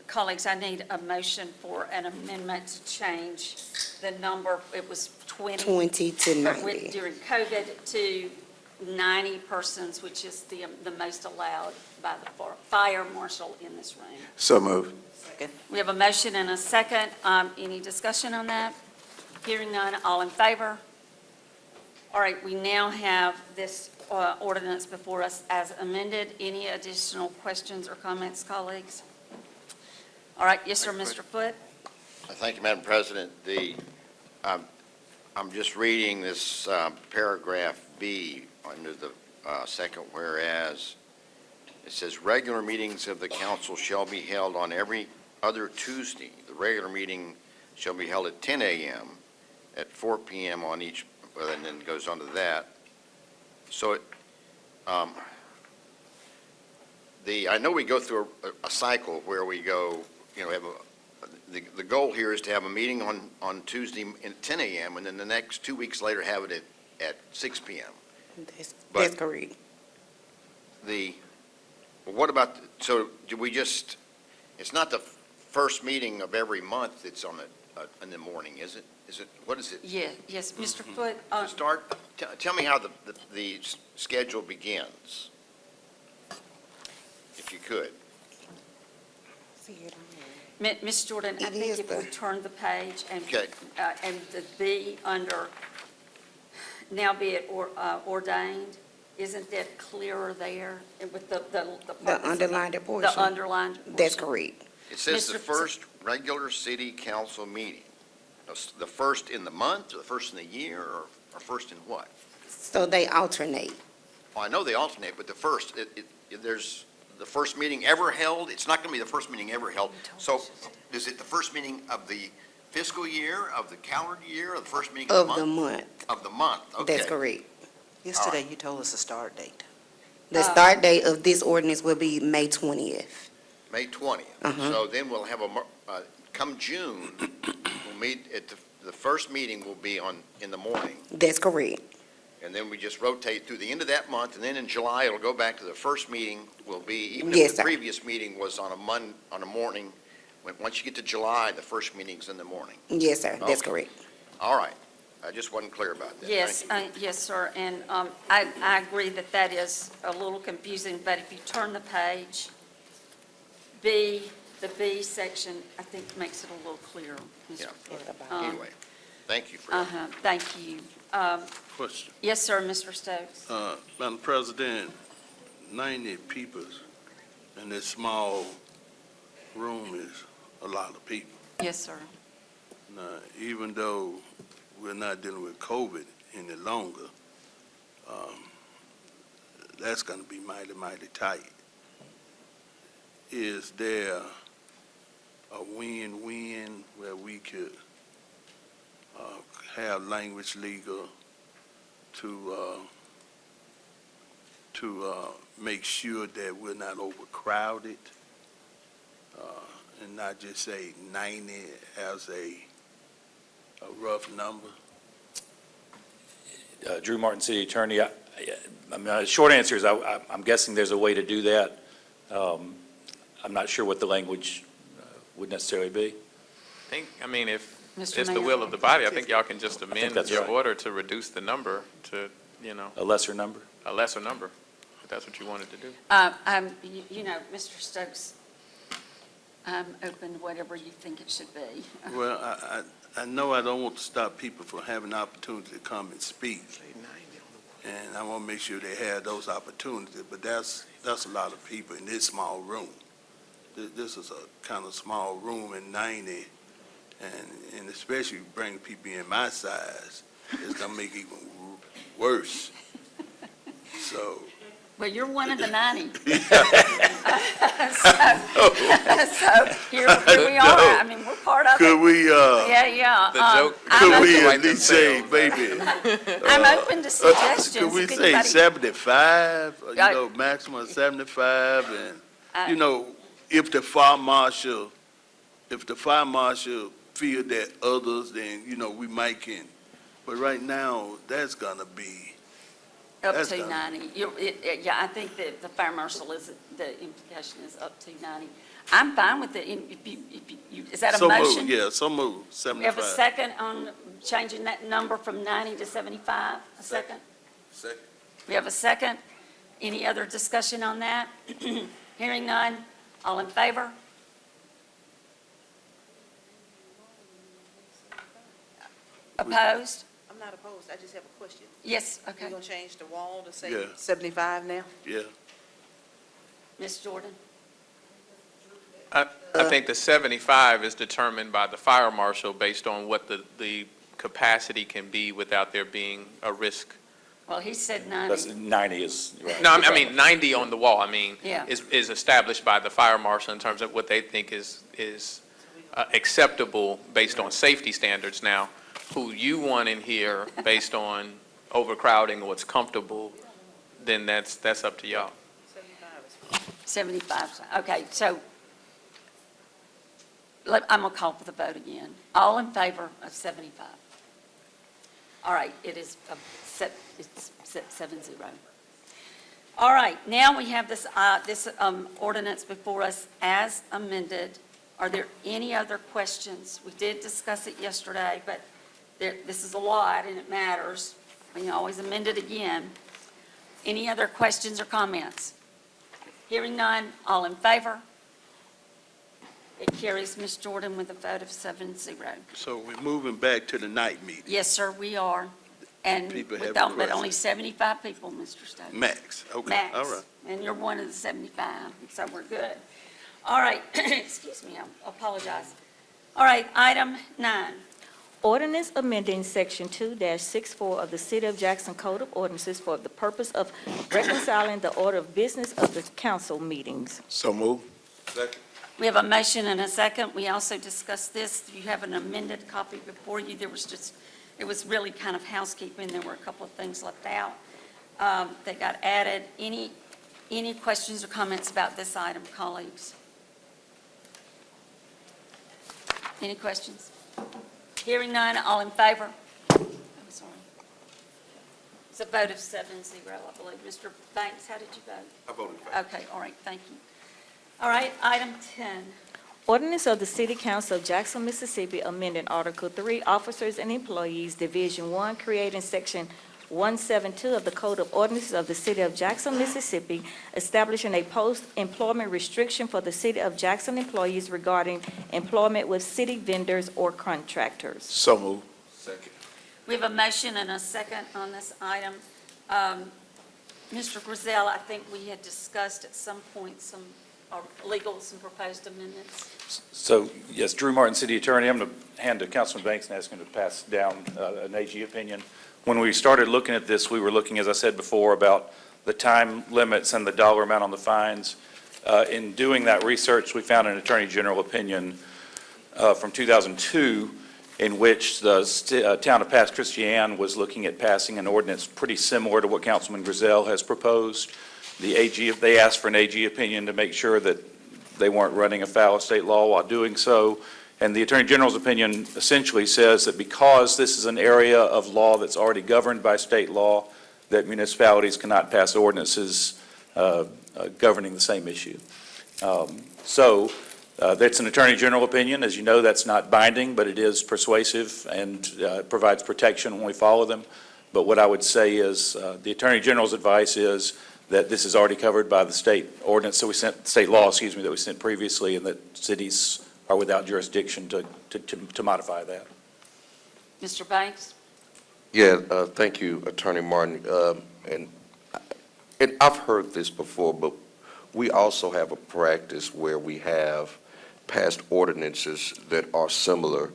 colleagues, I need a motion for an amendment to change the number. It was 20. 20 to but 90. during COVID to 90 persons, which is the most allowed by the fire marshal in this room. So move. We have a motion and a second. Any discussion on that? Hearing none, all in favor? All right, we now have this ordinance before us as amended. Any additional questions or comments, colleagues? All right, yes, sir, Mr. Foote? Thank you, Madam President. I'm just reading this paragraph B under the second whereas. It says, regular meetings of the council shall be held on every other Tuesday. The regular meeting shall be held at 10 a.m., at 4 p.m. on each, well, and then it goes on to that. So I know we go through a cycle where we go, have the goal here is to have a meeting on Tuesday at 10 a.m., and then the next 2 weeks later have it at 6 p.m. That's correct. What about, so do we just, it's not the first meeting of every month that's on in the morning, is it? What is it? Yeah, yes, Mr. Foote? To start, tell me how the schedule begins, if you could. Ms. Jordan, I It think is if we the- turn the page and Okay. and the B under, now be it ordained, isn't that clearer there with the purpose of The underlined portion. The underlined portion? That's correct. It says the Mr. first regular city council meeting. The first in the month, or the first in the year, or first in what? So they alternate. Well, I know they alternate, but the first, there's the first meeting ever held, it's not going to be the first meeting ever held. So is it the first meeting of the fiscal year, of the calendar year, or the first meeting of the month? Of the month, okay. That's correct. Yesterday, you told us the start date. The start date of this ordinance will be May 20th. May 20th. So then we'll have come June, we'll meet at the first meeting will be in the morning. That's correct. And then we just rotate through the end of that month, and then in July, it'll go back to the first meeting will be, even Yes, if the sir. previous meeting was on a morning, once you get to July, the first meeting's in the morning. Yes, sir. That's Okay. correct. All right. I just wasn't clear about that. Yes, Thank you. yes, sir, and I agree that is a little confusing, but if you turn the page, the B section, I think makes it a little clearer. Mr. Yeah. Foote. Anyway, thank you for that. Thank you. Question. Yes, sir, Mr. Stokes. Madam President, 90 people in this small room is a lot of people. Yes, sir. Now, even though we're not dealing with COVID any longer, that's going to be mighty, mighty tight. Is there a win-win where we could have language legal to make sure that we're not overcrowded, and not just say 90 as a rough number? Drew Martin, City Attorney. The short answer is I'm guessing there's a way to do that. I'm not sure what the language would necessarily be. I mean, if Mr. it's the Mayor. will of the body, I think y'all can just amend that's your right. order to reduce the number to, A lesser number? a lesser number, if that's what you wanted to do. Mr. Stokes, I'm open to whatever you think it should be. Well, I know I don't want to stop people from having the opportunity to come and speak. And I want to make sure they have those opportunities, but that's a lot of people in this small room. This is a kind of small room in 90, and especially bringing people in my size, it's going to make it even worse. So, Well, you're one of the 90. So here we are. I mean, we're part of could it. we, Yeah. The joke- could I'm we open- at least say, maybe, I'm open to suggestions. could we If say anybody- 75, I- maximum 75, and, I- if the fire marshal feel that others, then, we might can. But right now, that's gonna be, Up That's to done. 90. Yeah, I think that the fire marshal the implication is up to 90. I'm fine with it. Is that a so motion? move, yeah, so move, We have a 75. second on changing that number from 90 to 75? A second? Second. We have a second. Any other discussion on that? Hearing none. All in favor? Opposed? I'm not opposed, I just have a question. Yes, okay. You gonna change the wall to say Yeah. 75 now? Yeah, Ms. Jordan? I think the 75 is determined by the fire marshal based on what the capacity can be without there being a risk. Well, he said That's 90. 90 is, right. No, I mean, 90 on the wall, Yeah. is established by the fire marshal in terms of what they think is acceptable based on safety standards. Now, who you want in here based on overcrowding or what's comfortable, then that's up to y'all. 75. Okay, so I'm going to call for the vote again. All in favor of 75? All right, it's set 7-0. All right, now we have this ordinance before us as amended. Are there any other questions? We did discuss it yesterday, but this is a lot and it matters. We can always amend it again. Any other questions or comments? Hearing none, all in favor? It carries, Ms. Jordan, with a vote of 7-0. so we're moving back to the night meeting, Yes, sir, we are. And People have but requested. only 75 people, Mr. Stokes. max, okay, Max. all right. And you're one of the 75, so we're good. All right, excuse me, I apologize. All right, item 9. Ordinance amending Section 2-64 of the City of Jackson Code of Ordinances for the purpose of reconciling the order of business of the council meetings. So move. Second. We have a motion and a second. We also discussed this. You have an amended copy before you. It was really kind of housekeeping. There were a couple of things left out that got added. Any questions or comments about this item, colleagues? Any questions? Hearing none, all in favor? I'm sorry. It's a vote of 7-0, I believe. Mr. Banks, how did you vote? I voted for Okay, all right, thank you. All right, item 10. Ordinance of the City Council of Jackson, Mississippi, amending Article 3, Officers and Employees, Division 1, creating Section 172 of the Code of Ordinances of the City of Jackson, Mississippi, establishing a post-employment restriction for the City of Jackson employees regarding employment with city vendors or contractors. So move. Second. We have a motion and a second on this item. Mr. Griselle, I think we had discussed at some point some proposed amendments. So, yes, Drew Martin, City Attorney. I'm going to hand to Councilman Banks and ask him to pass down an AG opinion. When we started looking at this, we were looking, as I said before, about the time limits and the dollar amount on the fines. In doing that research, we found an Attorney General opinion from 2002 in which the town of Pass Christian was looking at passing an ordinance pretty similar to what Councilman Griselle has proposed. The AG, they asked for an AG opinion to make sure that they weren't running afoul of state law while doing so. And the Attorney General's opinion essentially says that because this is an area of law that's already governed by state law, that municipalities cannot pass ordinances governing the same issue. So that's an Attorney General opinion. As you know, that's not binding, but it is persuasive and provides protection when we follow them. But what I would say is the Attorney General's advice is that this is already covered by the state ordinance, so we sent, state law, excuse me, that we sent previously, and that cities are without jurisdiction to modify that. Mr. Banks? Yeah, thank you, Attorney Martin. And I've heard this before, but we also have a practice where we have passed ordinances that are similar,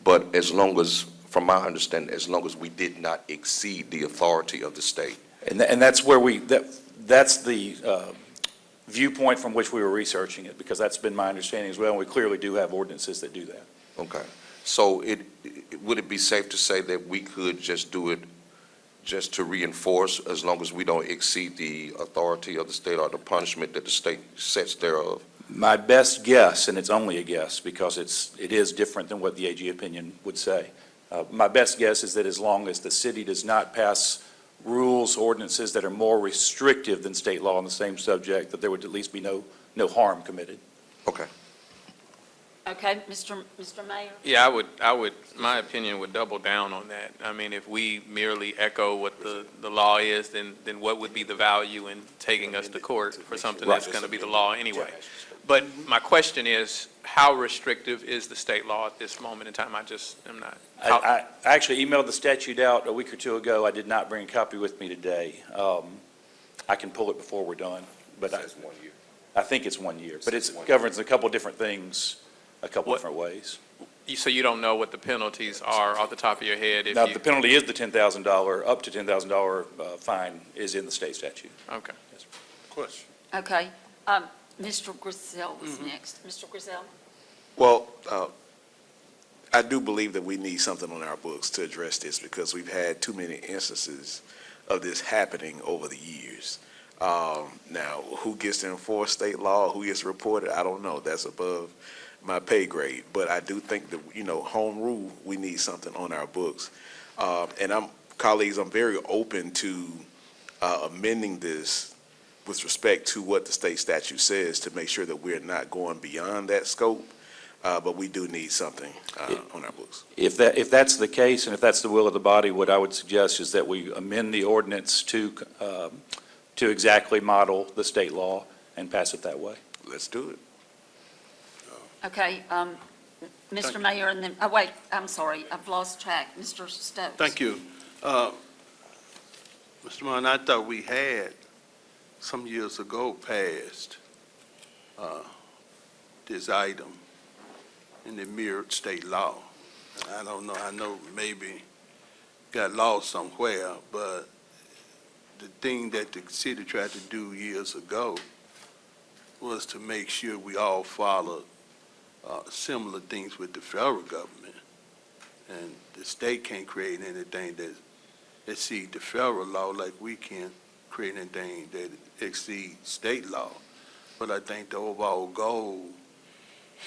but as long as, from my understanding, as long as we did not exceed the authority of the state. And that's where that's the viewpoint from which we were researching it, because that's been my understanding as well, and we clearly do have ordinances that do that. Okay. So would it be safe to say that we could just do it just to reinforce, as long as we don't exceed the authority of the state or the punishment that the state sets thereof? My best guess, and it's only a guess because it is different than what the AG opinion would say, my best guess is that as long as the city does not pass rules, ordinances that are more restrictive than state law on the same subject, that there would at least be no harm committed. Okay. Okay, Mr. Mayor? Yeah, I would, my opinion would double down on that. I mean, if we merely echo what the law is, then what would be the value in taking us to court for something that's going to be the law anyway? But my question is, how restrictive is the state law at this moment in time? I just am not. I actually emailed the statute out a week or two ago. I did not bring a copy with me today. I can pull it before we're done, but I think it's 1 year. But it governs a couple different things, a couple different ways. So you don't know what the penalties are off the top of your head? Now, the penalty is the $10,000, up to $10,000 fine is in the state statute. Okay. Question. Okay, Mr. Griselle was next. Mr. Griselle? Well, I do believe that we need something on our books to address this because we've had too many instances of this happening over the years. Now, who gets to enforce state law, who gets reported, I don't know. That's above my pay grade. But I do think that, home rule, we need something on our books. And colleagues, I'm very open to amending this with respect to what the state statute says to make sure that we're not going beyond that scope. But we do need something on our books. If that's the case, and if that's the will of the body, what I would suggest is that we amend the ordinance to exactly model the state law and pass it that way. Let's do it. Okay, Mr. Mayor, and then, wait, I'm sorry, I've lost track. Mr. Stokes? Thank you. Mr. Martin, I thought we had some years ago passed this item and it mirrored state law. I don't know, I know maybe got lost somewhere, but the thing that the city tried to do years ago was to make sure we all followed similar things with the federal government. And the state can't create anything that exceeds the federal law, like we can't create anything that exceeds state law. But I think the overall goal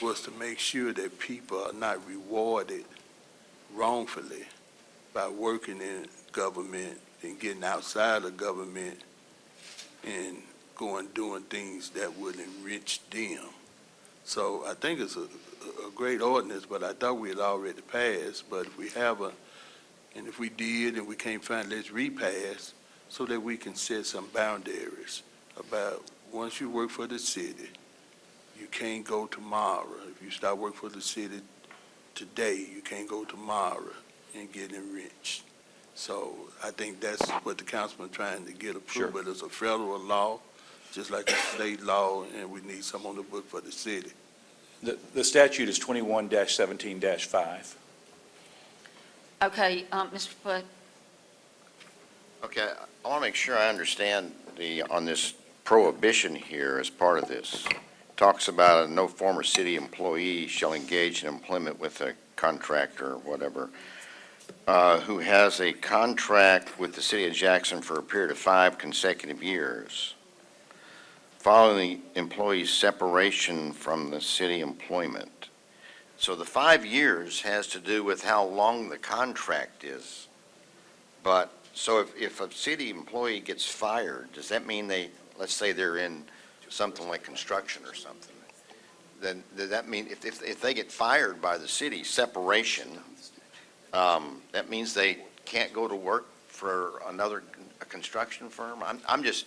was to make sure that people are not rewarded wrongfully by working in government and getting outside of government and doing things that would enrich them. So I think it's a great ordinance, but I thought we had already passed. But if we haven't, and if we did and we can't find, let's repass so that we can set some boundaries about once you work for the city, you can't go tomorrow. If you start working for the city today, you can't go tomorrow and get enriched. So I think that's what the councilman trying to get approved. Sure. But it's a federal law, just like a state law, and we need some on the book for the city. The statute is 21-17-5. Okay, Mr. Foote? Okay, I want to make sure I understand on this prohibition here as part of this. Talks about no former city employee shall engage in employment with a contractor or whatever, who has a contract with the city of Jackson for a period of 5 consecutive years, following the employee's separation from the city employment. So the 5 years has to do with how long the contract is. But, so if a city employee gets fired, does that mean let's say they're in something like construction or something, then does that mean if they get fired by the city, separation, that means they can't go to work for a construction firm? I'm just,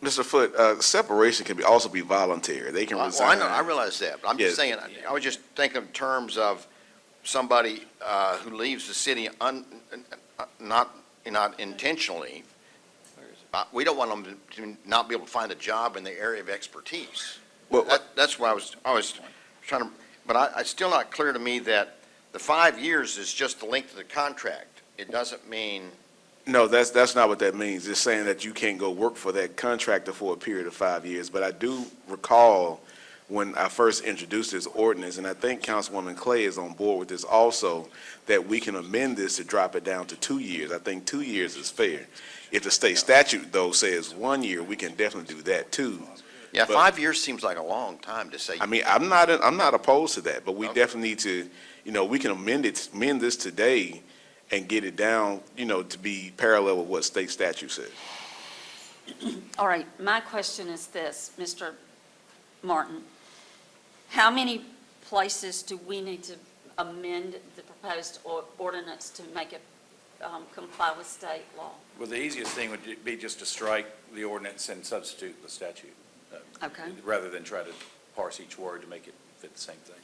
Mr. Foote, separation can also be voluntary. They can well, resign. I realize that, but I'm Yes. just saying, I was just thinking in terms of somebody who leaves the city not intentionally. We don't want them to not be able to find a job in the area of expertise. Well, That's why I was trying to, but it's still not clear to me that the 5 years is just the length of the contract. It doesn't mean, No, that's not what that means. It's saying that you can't go work for that contractor for a period of 5 years. But I do recall when I first introduced this ordinance, and I think Councilwoman Clay is on board with this also, that we can amend this to drop it down to 2 years. I think 2 years is fair. If the state statute, though, says 1 year, we can definitely do that, too. yeah, But- 5 years seems like a long time to say. I mean, I'm not opposed to that, but we Okay. definitely need to, we can amend this today and get it down, to be parallel with what state statute says. All right, my question is this, Mr. Martin. How many places do we need to amend the proposed ordinance to make it comply with state law? Well, the easiest thing would be just to strike the ordinance and substitute the statute, Okay, rather than try to parse each word to make it fit the same thing.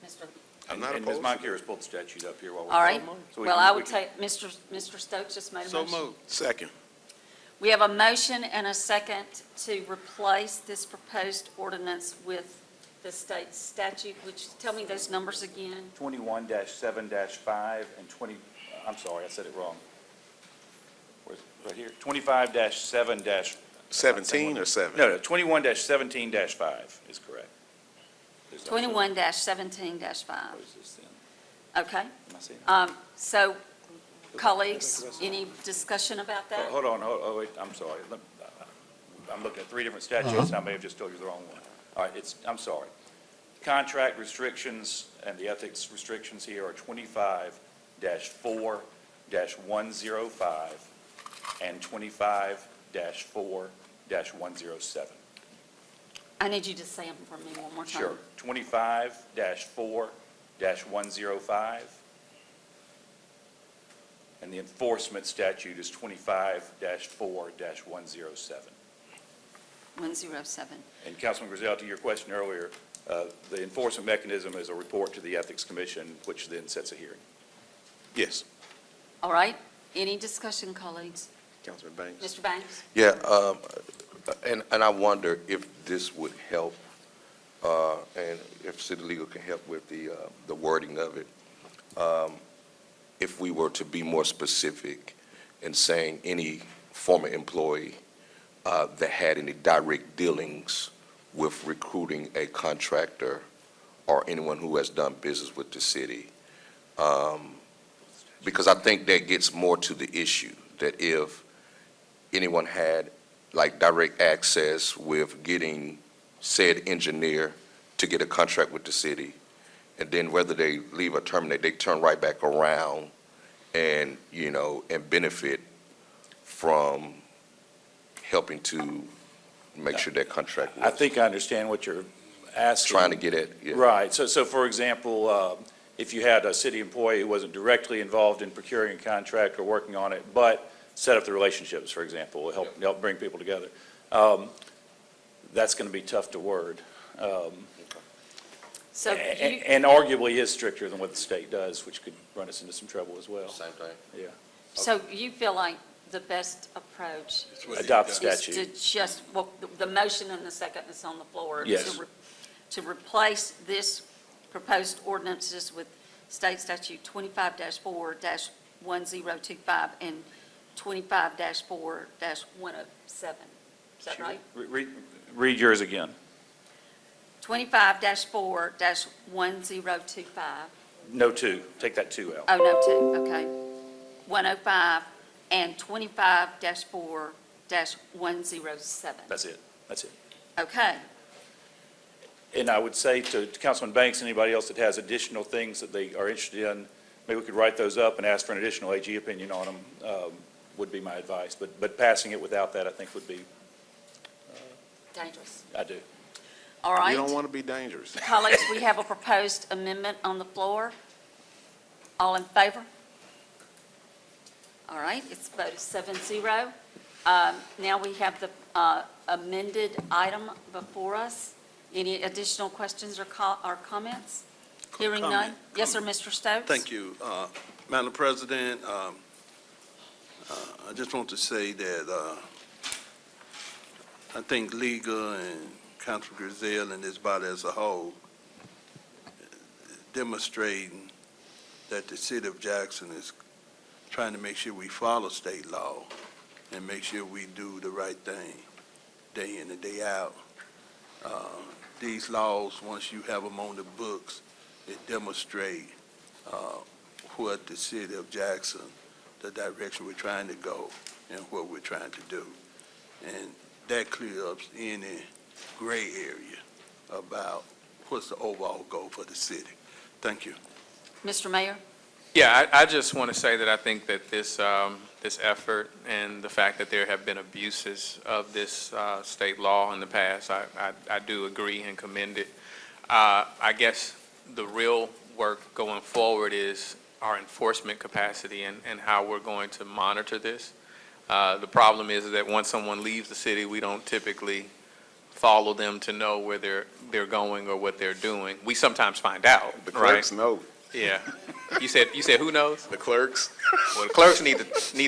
Mr. I'm not And Ms. opposed to Moncur has pulled the statute up here while we're. All right, So we well, can- I we would can- take, Mr. Stokes just made a motion. Second. We have a motion and a second to replace this proposed ordinance with the state statute, which, tell me those numbers again. 21-7-5 and 20, I'm sorry, I said it wrong. Where's, right here, 25-7 17 or 7? No, 21-17-5 is correct. There's no- 21-17-5. What is this then? Okay. Am I seeing it? So, colleagues, any discussion about that? Hold on, wait, I'm sorry. I'm looking at three different statutes, and I may have just told you the wrong one. All right, I'm sorry. Contract restrictions and the ethics restrictions here are 25-4-105 and 25-4-107. I need you to say them for me one more time. Sure. 25-4-105. And the enforcement statute is 25-4-107. 107. And Councilman Griselle, to your question earlier, the enforcement mechanism is a report to the Ethics Commission, which then sets a hearing. Yes. All right, any discussion, colleagues? Councilman Banks. Mr. Banks? Yeah, and I wonder if this would help, and if City Legal can help with the wording of it. If we were to be more specific in saying any former employee that had any direct dealings with recruiting a contractor or anyone who has done business with the city. Because I think that gets more to the issue, that if anyone had like direct access with getting said engineer to get a contract with the city, and then whether they leave or terminate, they turn right back around and, and benefit from helping to make sure that contract I works. think I understand what you're asking. Trying to get at, yeah. Right. So for example, if you had a city employee who wasn't directly involved in procuring a contract or working on it, but set up the relationships, for example, help bring people together, that's going to be tough to word. So you, And arguably is stricter than what the state does, which could run us into some trouble as well. Same thing. Yeah. so you feel like the best approach Adopt the is statute. to just, well, the motion and the second is on the floor. Yes. To replace this proposed ordinances with state statute 25-4-1025 and 25-4-107. Is that right? Read yours again. 25-4-1025. No two. Take that two out. Oh, no, two, okay. 105 and 25-4-107. That's it. That's it. Okay. And I would say to Councilman Banks, anybody else that has additional things that they are interested in, maybe we could write those up and ask for an additional AG opinion on them, would be my advice. But passing it without that, I think, would be Dangerous. I do. All right. You don't want to be dangerous. Colleagues, we have a proposed amendment on the floor. All in favor? All right, it's voted 7-0. Now we have the amended item before us. Any additional questions or comments? Hearing none? Comment. Yes, sir, Mr. Stokes? Thank you. Madam President, I just want to say that I think Liga and Councilor Griselle and this body as a whole demonstrating that the city of Jackson is trying to make sure we follow state law and make sure we do the right thing day in and day out. These laws, once you have them on the books, it demonstrate what the city of Jackson, the direction we're trying to go and what we're trying to do. And that clears up any gray area about what's the overall goal for the city. Thank you. Mr. Mayor? Yeah, I just want to say that I think that this effort and the fact that there have been abuses of this state law in the past, I do agree and commend it. I guess the real work going forward is our enforcement capacity and how we're going to monitor this. The problem is that once someone leaves the city, we don't typically follow them to know where they're going or what they're doing. We sometimes find out, The right? clerks know. Yeah. You said who knows? The clerks. Well, the clerks need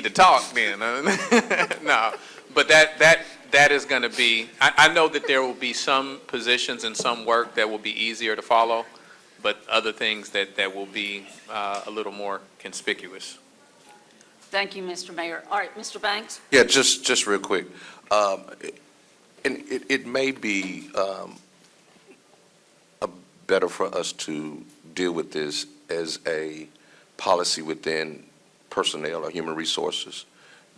to talk then. No, but that is going to be, I know that there will be some positions and some work that will be easier to follow, but other things that will be a little more conspicuous. Thank you, Mr. Mayor. All right, Mr. Banks? Yeah, just real quick. And it may be better for us to deal with this as a policy within personnel or human resources,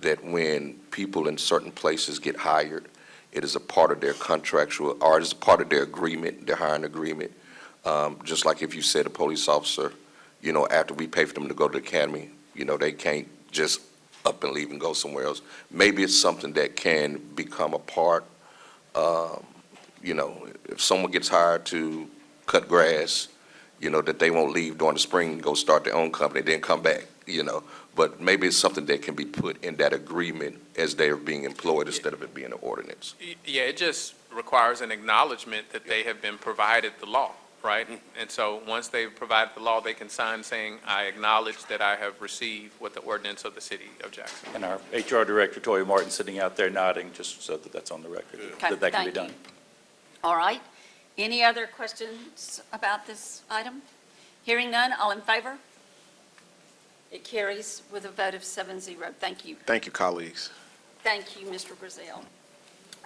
that when people in certain places get hired, it is a part of their contractual, or it is a part of their agreement, their hiring agreement. Just like if you said a police officer, after we pay for them to go to the academy, they can't just up and leave and go somewhere else. Maybe it's something that can become a part, if someone gets hired to cut grass, that they won't leave during the spring and go start their own company, then come back, But maybe it's something that can be put in that agreement as they are being employed instead of it being an ordinance. Yeah, it just requires an acknowledgement that they have been provided the law, right? And so once they've provided the law, they can sign saying, I acknowledge that I have received what the ordinance of the city of Jackson. And our HR Director, Toya Martin, sitting out there nodding, just so that that's on the record, Okay, that can be thank done. you. All right. Any other questions about this item? Hearing none, all in favor? It carries with a vote of 7-0. Thank you. Thank you, colleagues. Thank you, Mr. Griselle.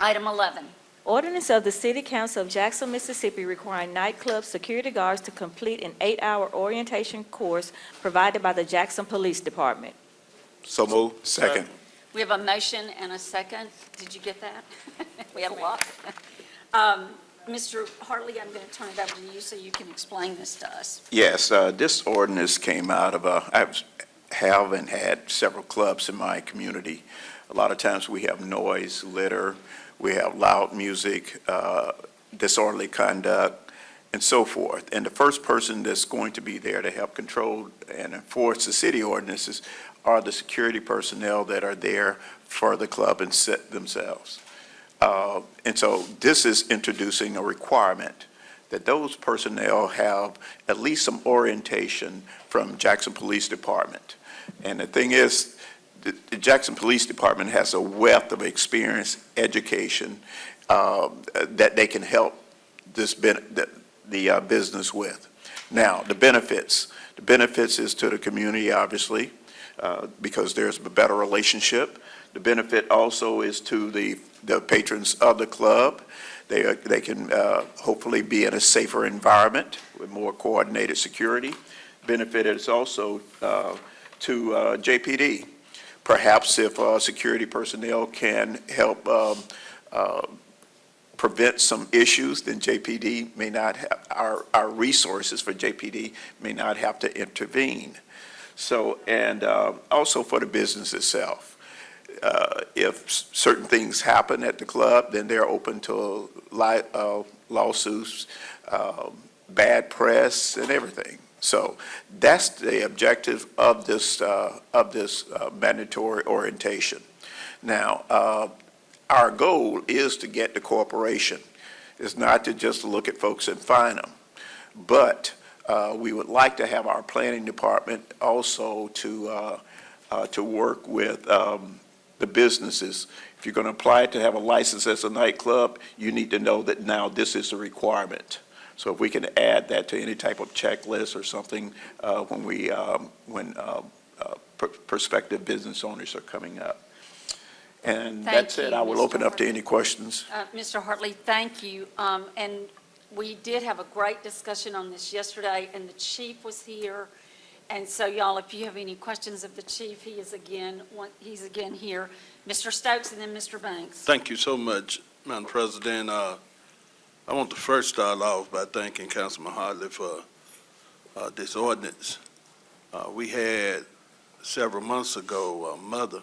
Item 11. Ordinance of the City Council of Jackson, Mississippi requiring nightclub security guards to complete an 8-hour orientation course provided by the Jackson Police Department. So move. Second. We have a motion and a second. Did you get that? We had a lot. Mr. Hartley, I'm going to turn it over to you so you can explain this to us. Yes, this ordinance came out of I have and had several clubs in my community. A lot of times we have noise, litter, we have loud music, disorderly conduct, and so forth. And the first person that's going to be there to help control and enforce the city ordinances are the security personnel that are there for the club and set themselves. And so this is introducing a requirement that those personnel have at least some orientation from Jackson Police Department. And the thing is, the Jackson Police Department has a wealth of experience, education, that they can help the business with. Now, the benefits is to the community, obviously, because there's a better relationship. The benefit also is to the patrons of the club. They can hopefully be in a safer environment with more coordinated security. Benefit is also to JPD. Perhaps if security personnel can help prevent some issues, then JPD may not have, our resources for JPD may not have to intervene. So, and also for the business itself. if certain things happen at the club, then they're open to lawsuits, bad press, and everything. So that's the objective of this mandatory orientation. Now, our goal is to get the corporation. It's not to just look at folks and fine them, but we would like to have our planning department also to work with the businesses. If you're going to apply to have a license as a nightclub, you need to know that now this is a requirement. So if we can add that to any type of checklist or something when prospective business owners are coming up. And Thank that said, you, I will Mr. open up to any questions. Mr. Hartley, thank you. And we did have a great discussion on this yesterday, and the chief was here. And so, y'all, if you have any questions of the chief, he's again here. Mr. Stokes and then Mr. Banks. Thank you so much, Madam President. I want to first start off by thanking Councilman Hartley for this ordinance. We had several months ago a mother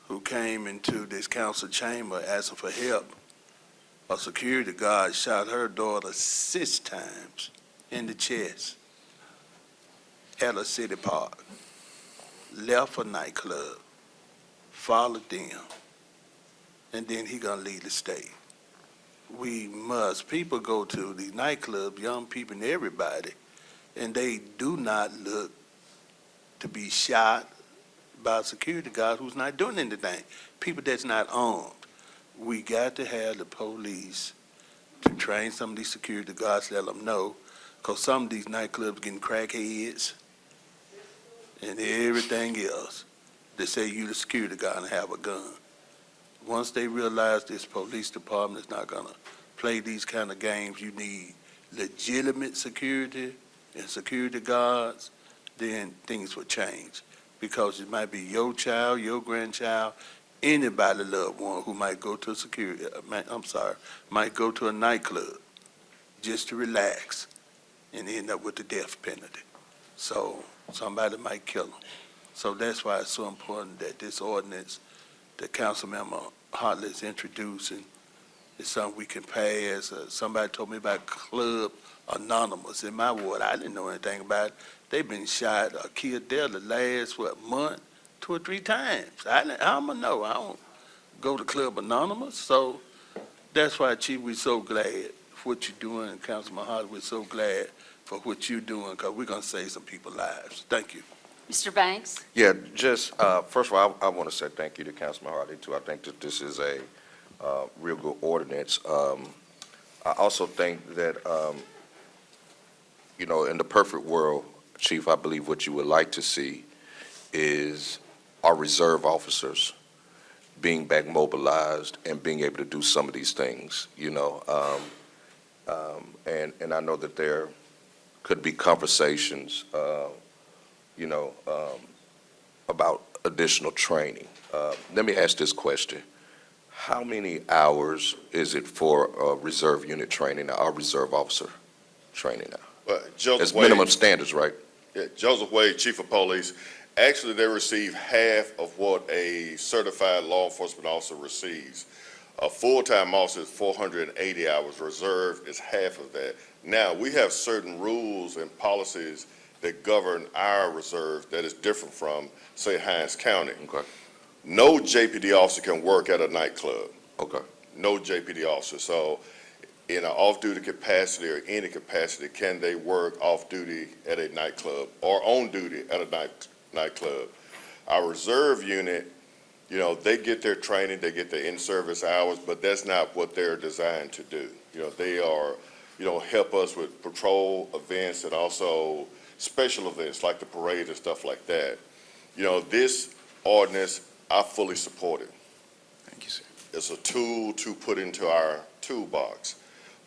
who came into this council chamber asking for help. A security guard shot her daughter 6 times in the chest at a city park, left a nightclub, followed them, and then he gonna leave the state. People go to these nightclubs, young people and everybody, and they do not look to be shot by a security guard who's not doing anything. People that's not armed. We got to have the police to train some of these security guards, let them know, because some of these nightclubs getting crackheads and everything else. They say you the security guard and have a gun. Once they realize this police department is not gonna play these kind of games, you need legitimate security and security guards, then things will change. Because it might be your child, your grandchild, anybody loved one who might go to might go to a nightclub just to relax and end up with the death penalty. So somebody might kill them. So that's why it's so important that this ordinance that Councilmember Hartley is introducing is something we can pass. Somebody told me about Club Anonymous in my ward. I didn't know anything about it. They've been shot or killed there the last, month, 2 or 3 times. I'm going to know. I don't go to Club Anonymous. So that's why, Chief, we're so glad for what you're doing. And Councilman Hartley, we're so glad for what you're doing because we're going to save some people's lives. Thank you. Mr. Banks? Yeah, just, first of all, I want to say thank you to Councilman Hartley, too. I think that this is a real good ordinance. I also think that, in the perfect world, Chief, I believe what you would like to see is our reserve officers being back mobilized and being able to do some of these things, and I know that there could be conversations, about additional training. Let me ask this question. How many hours is it for reserve unit training, our reserve officer training now? Joseph It's Wade, minimum standards, right? yeah, Joseph Wade, Chief of Police, actually they receive half of what a certified law enforcement officer receives. A full-time officer is 480 hours. Reserve is half of that. Now, we have certain rules and policies that govern our reserve that is different from, say, Hinds County. Okay. No JPD officer can work at a nightclub. Okay. No JPD officer. So in an off-duty capacity or any capacity, can they work off-duty at a nightclub or on duty at a nightclub? Our reserve unit, they get their training, they get their in-service hours, but that's not what they're designed to do. They are, help us with patrol events and also special events like the parade and stuff like that. This ordinance, I fully support it. Thank you, sir. It's a tool to put into our toolbox.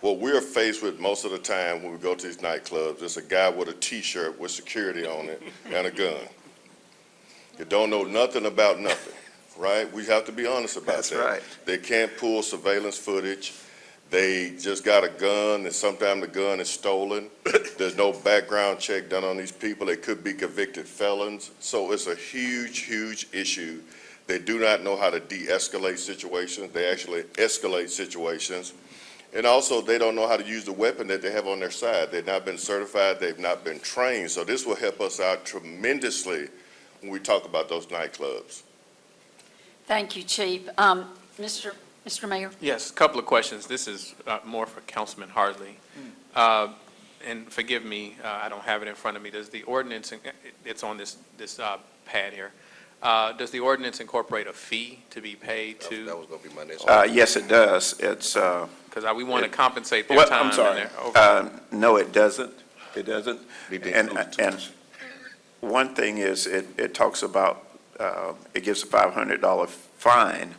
What we're faced with most of the time when we go to these nightclubs is a guy with a T-shirt with security on it and a gun. You don't know nothing about nothing, right? We have to be honest about That's that. right. They can't pull surveillance footage. They just got a gun, and sometimes the gun is stolen. There's no background check done on these people. They could be convicted felons. So it's a huge, huge issue They do not know how to de-escalate situations. They actually escalate situations. And also, they don't know how to use the weapon that they have on their side. They've not been certified, they've not been trained. So this will help us out tremendously when we talk about those nightclubs. Thank you, Chief. Mr. Mayor? Yes, a couple of questions. This is more for Councilman Hartley. And forgive me, I don't have it in front of me. Does the ordinance, it's on this pad here, does the ordinance incorporate a fee to be paid to? That was going to be my next. Yes, it does. It's, Because we want to compensate their well, time. I'm sorry. And their No, it doesn't. It doesn't. Need to And, include two. and one thing is, it talks about, it gives a $500 fine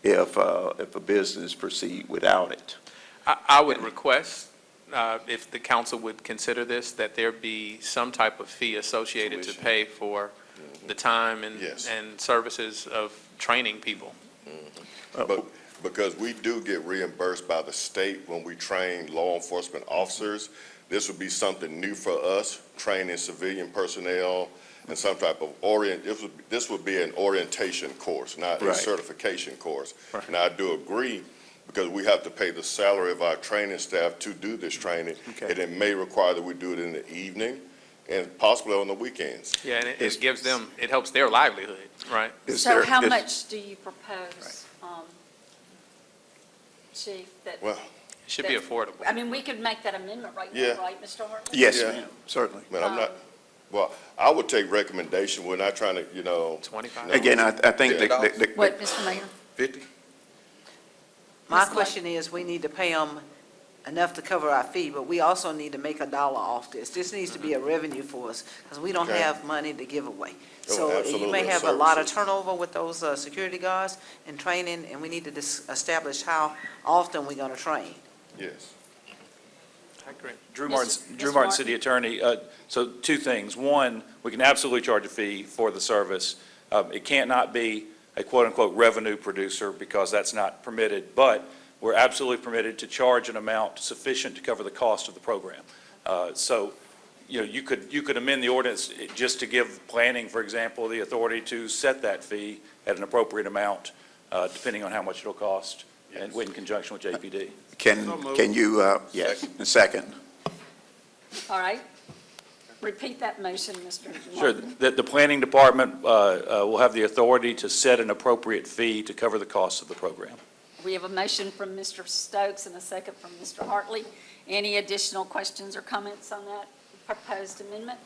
if a business proceed without it. I would request, if the council would consider this, that there be some type of fee associated to pay for the time Yes. and services of training people. But because we do get reimbursed by the state when we train law enforcement officers, this would be something new for us, training civilian personnel and some type of this would be an orientation course, not a Right. certification course. Right. And I do agree, because we have to pay the salary of our training staff to do this training. Okay. And it may require that we do it in the evening and possibly on the weekends. Yeah, and it gives them, it helps their livelihood, right? So how much do you propose, Chief, that, Well, It should be affordable. I mean, we could make that amendment right Yeah. now, right, Mr. Hartley? Yes, Yeah. ma'am, certainly. man, I'm not, well, I would take recommendation. We're not trying to, 25. Again, I think the What, Mr. Mayor? 50? My Ms. Clark? question is, we need to pay them enough to cover our fee, but we also need to make $1 off this. This needs to be a revenue for us, because we don't Okay. have money to give away. Oh, So you absolutely, may have a lot of services. turnover with those security guards and training, and we need to establish how often we're going to train. yes. I agree. Drew Mr. Martin, Mr. Drew Martin, Martin. City Attorney. So two things. One, we can absolutely charge a fee for the service. It can't not be a quote-unquote revenue producer because that's not permitted, but we're absolutely permitted to charge an amount sufficient to cover the cost of the program. So, you could amend the ordinance just to give planning, for example, the authority to set that fee at an appropriate amount, depending on how much it'll cost, and in conjunction with JPD. Can you, yes, second. All right. Repeat that motion, Mr. Sure. Martin. The planning department will have the authority to set an appropriate fee to cover the cost of the program. We have a motion from Mr. Stokes and a second from Mr. Hartley. Any additional questions or comments on that proposed amendment?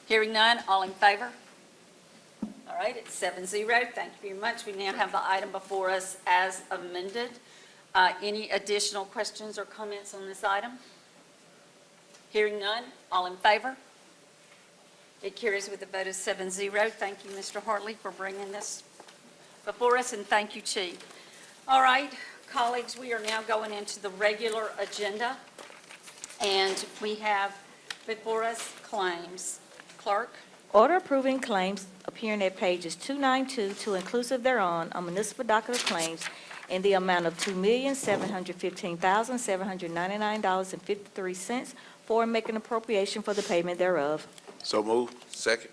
Hearing none, all in favor? All right, it's 7-0. Thank you very much. We now have the item before us as amended. Any additional questions or comments on this item? Hearing none, all in favor? It carries with a vote of 7-0. Thank you, Mr. Hartley, for bringing this before us, and thank you, Chief. All right, colleagues, we are now going into the regular agenda, and we have before us claims. Clerk? Order approving claims appearing at pages 292 to inclusive thereon on municipal docket of claims in the amount of $2,715,799.53 for and making appropriation for the payment thereof. So move. Second?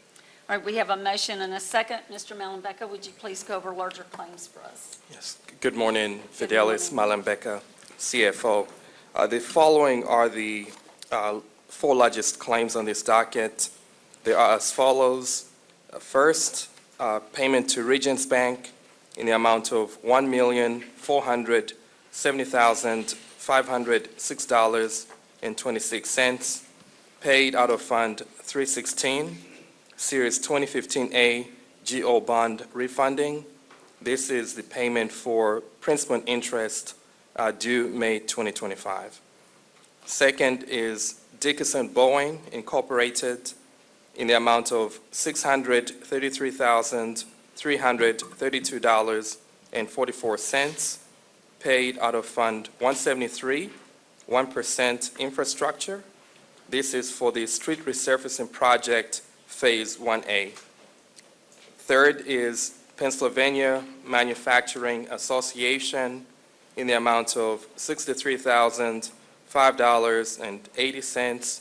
All right, we have a motion and a second. Mr. Malumbeka, would you please go over larger claims for us? Yes. Good morning, Fidelis Malumbeka, CFO. The following are the four largest claims on this docket. They are as follows. First, payment to Regions Bank in the amount of $1,470,506.26, paid out of Fund 316, Series 2015A GO bond refunding. This is the payment for principal and interest due May 2025. Second is Dickinson Boeing Incorporated in the amount of $633,332.44, paid out of Fund 173, 1% infrastructure. This is for the street resurfacing project, Phase 1A. Third is Pennsylvania Manufacturing Association in the amount of $63,005.80,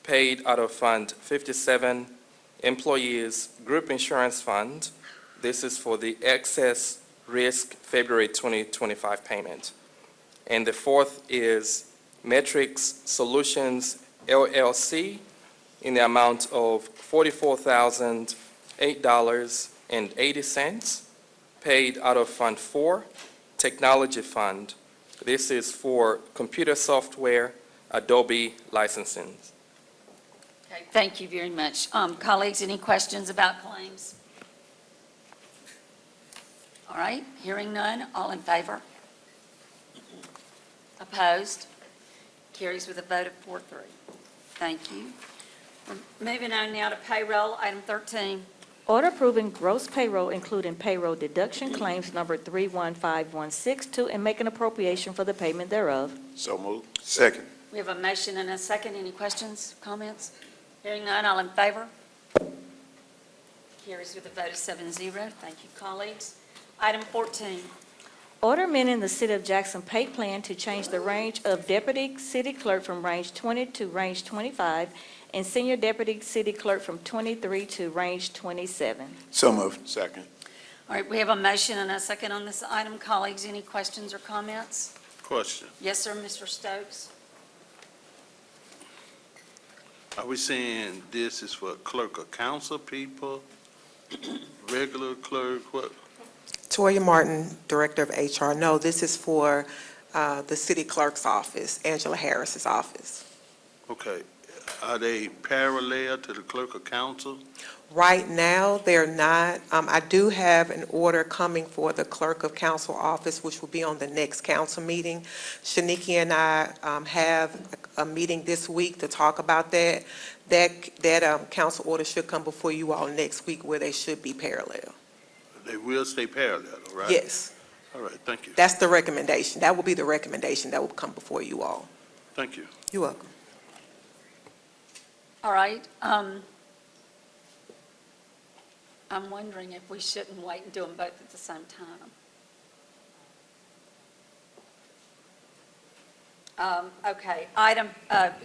paid out of Fund 57, Employees Group Insurance Fund. This is for the excess risk February 2025 payment. And the fourth is Metrics Solutions LLC in the amount of $44,008.80, paid out of Fund 4, Technology Fund. This is for computer software, Adobe licensing. Okay, thank you very much. Colleagues, any questions about claims? All right, hearing none, all in favor? Opposed? Carries with a vote of 4-3. Thank you. We're moving on now to payroll, item 13. Order approving gross payroll, including payroll deduction claims number 315162, and making appropriation for the payment thereof. So moved. Second. We have a motion and a second. Any questions, comments? Hearing none, all in favor? Carries with a vote of 7-0. Thank you, colleagues. Item 14. Order amending the City of Jackson pay plan to change the range of deputy city clerk from range 20 to range 25, and senior deputy city clerk from 23 to range 27. So moved. Second. All right, we have a motion and a second on this item. Colleagues, any questions or comments? Question. Yes, sir, Mr. Stokes? Are we saying this is for clerk of council people, regular clerk, what? Toya Martin, Director of HR. No, this is for the city clerk's office, Angela Harris's office. Okay. Are they parallel to the clerk of council? Right now, they're not. I do have an order coming for the clerk of council office, which will be on the next council meeting. Shaniki and I have a meeting this week to talk about that. That council order should come before you all next week, where they should be parallel. They will stay parallel, right? Yes, All right, thank you. that's the recommendation. That will be the recommendation that will come before you all. Thank you. You're welcome. All right. I'm wondering if we shouldn't wait and do them both at the same time. Okay,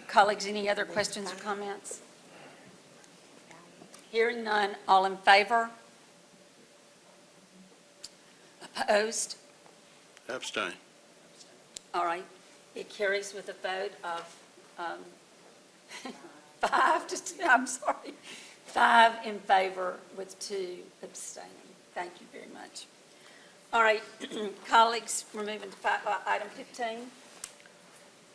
colleagues, any other questions or comments? Hearing none, all in favor? Opposed? Abstain. All right, it carries with a vote of 5 to 2, I'm sorry, 5 in favor with 2 abstaining. Thank you very much. All right, colleagues, we're moving to item 15.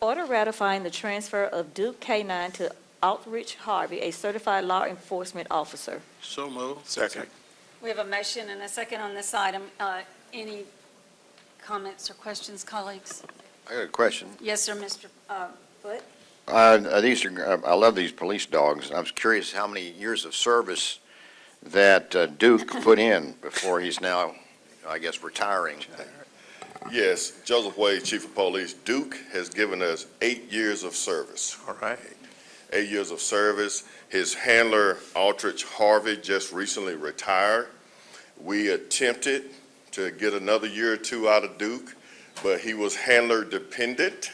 Order ratifying the transfer of Duke K-9 to Aldrich Harvey, a certified law enforcement officer. So moved. Second. We have a motion and a second on this item. Any comments or questions, colleagues? I got a question. Yes, sir, Mr. Foote? I love these police dogs. I was curious how many years of service that Duke put in before he's now, I guess, retiring. Yes, Joseph Wade, Chief of Police. Duke has given us 8 years of service. All right. 8 years of service. His handler, Aldrich Harvey, just recently retired. We attempted to get another year or 2 out of Duke, but he was handler dependent.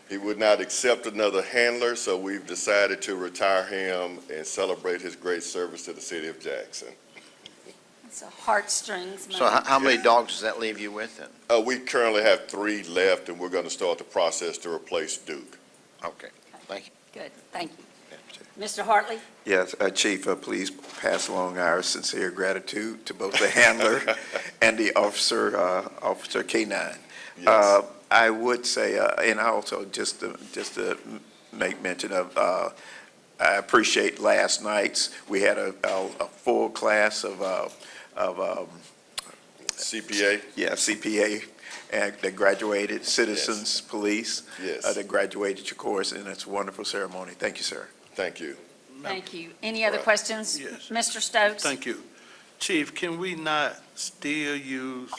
He would not accept another handler, so we've decided to retire him and celebrate his great service to the city of Jackson. It's a heartstrings. So how many dogs does that leave you with then? We currently have 3 left, and we're going to start the process to replace Duke. Okay, thank you. Good, thank you. Mr. Hartley? Yes, Chief, please pass along our sincere gratitude to both the handler and the officer, Officer K-9. Yes. I would say, and also just to make mention of, I appreciate last night's. We had a full class of CPA? Yeah, CPA, and they graduated, Citizens Police. Yes. They graduated your course, and it's a wonderful ceremony. Thank you, sir. Thank you. Thank you. Any other questions? Yes. Mr. Stokes? Thank you. Chief, can we not still use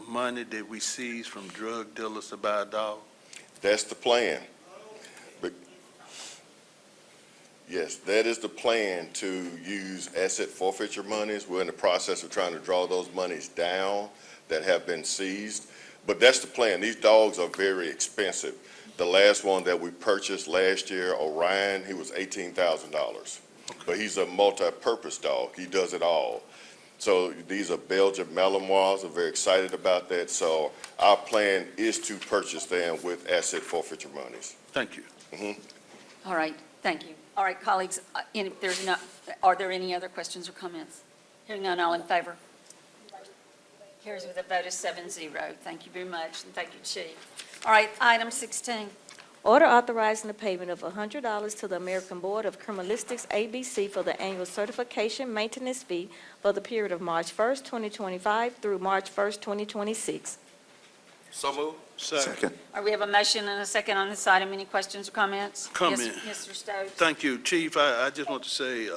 money that we seize from drug dealers to buy a dog? That's the plan. Yes, that is the plan, to use asset forfeiture monies. We're in the process of trying to draw those monies down that have been seized. But that's the plan. These dogs are very expensive. The last one that we purchased last year, Orion, he was $18,000. But he's a multi-purpose dog. He does it all. So these are Belgian Malinois. I'm very excited about that. So our plan is to purchase them with asset forfeiture monies. Thank you. All right, thank you. All right, colleagues, and if there's no, are there any other questions or comments? Hearing none, all in favor? Carries with a vote of 7-0. Thank you very much, and thank you, Chief. All right, item 16. Order authorizing the payment of $100 to the American Board of Criminalistics, ABC, for the annual certification maintenance fee for the period of March 1st, 2025 through March 1st, 2026. So moved. Second. All right, we have a motion and a second on this item. Any questions or comments? Comment. Yes, Mr. Stokes? Thank you, Chief. I just want to say,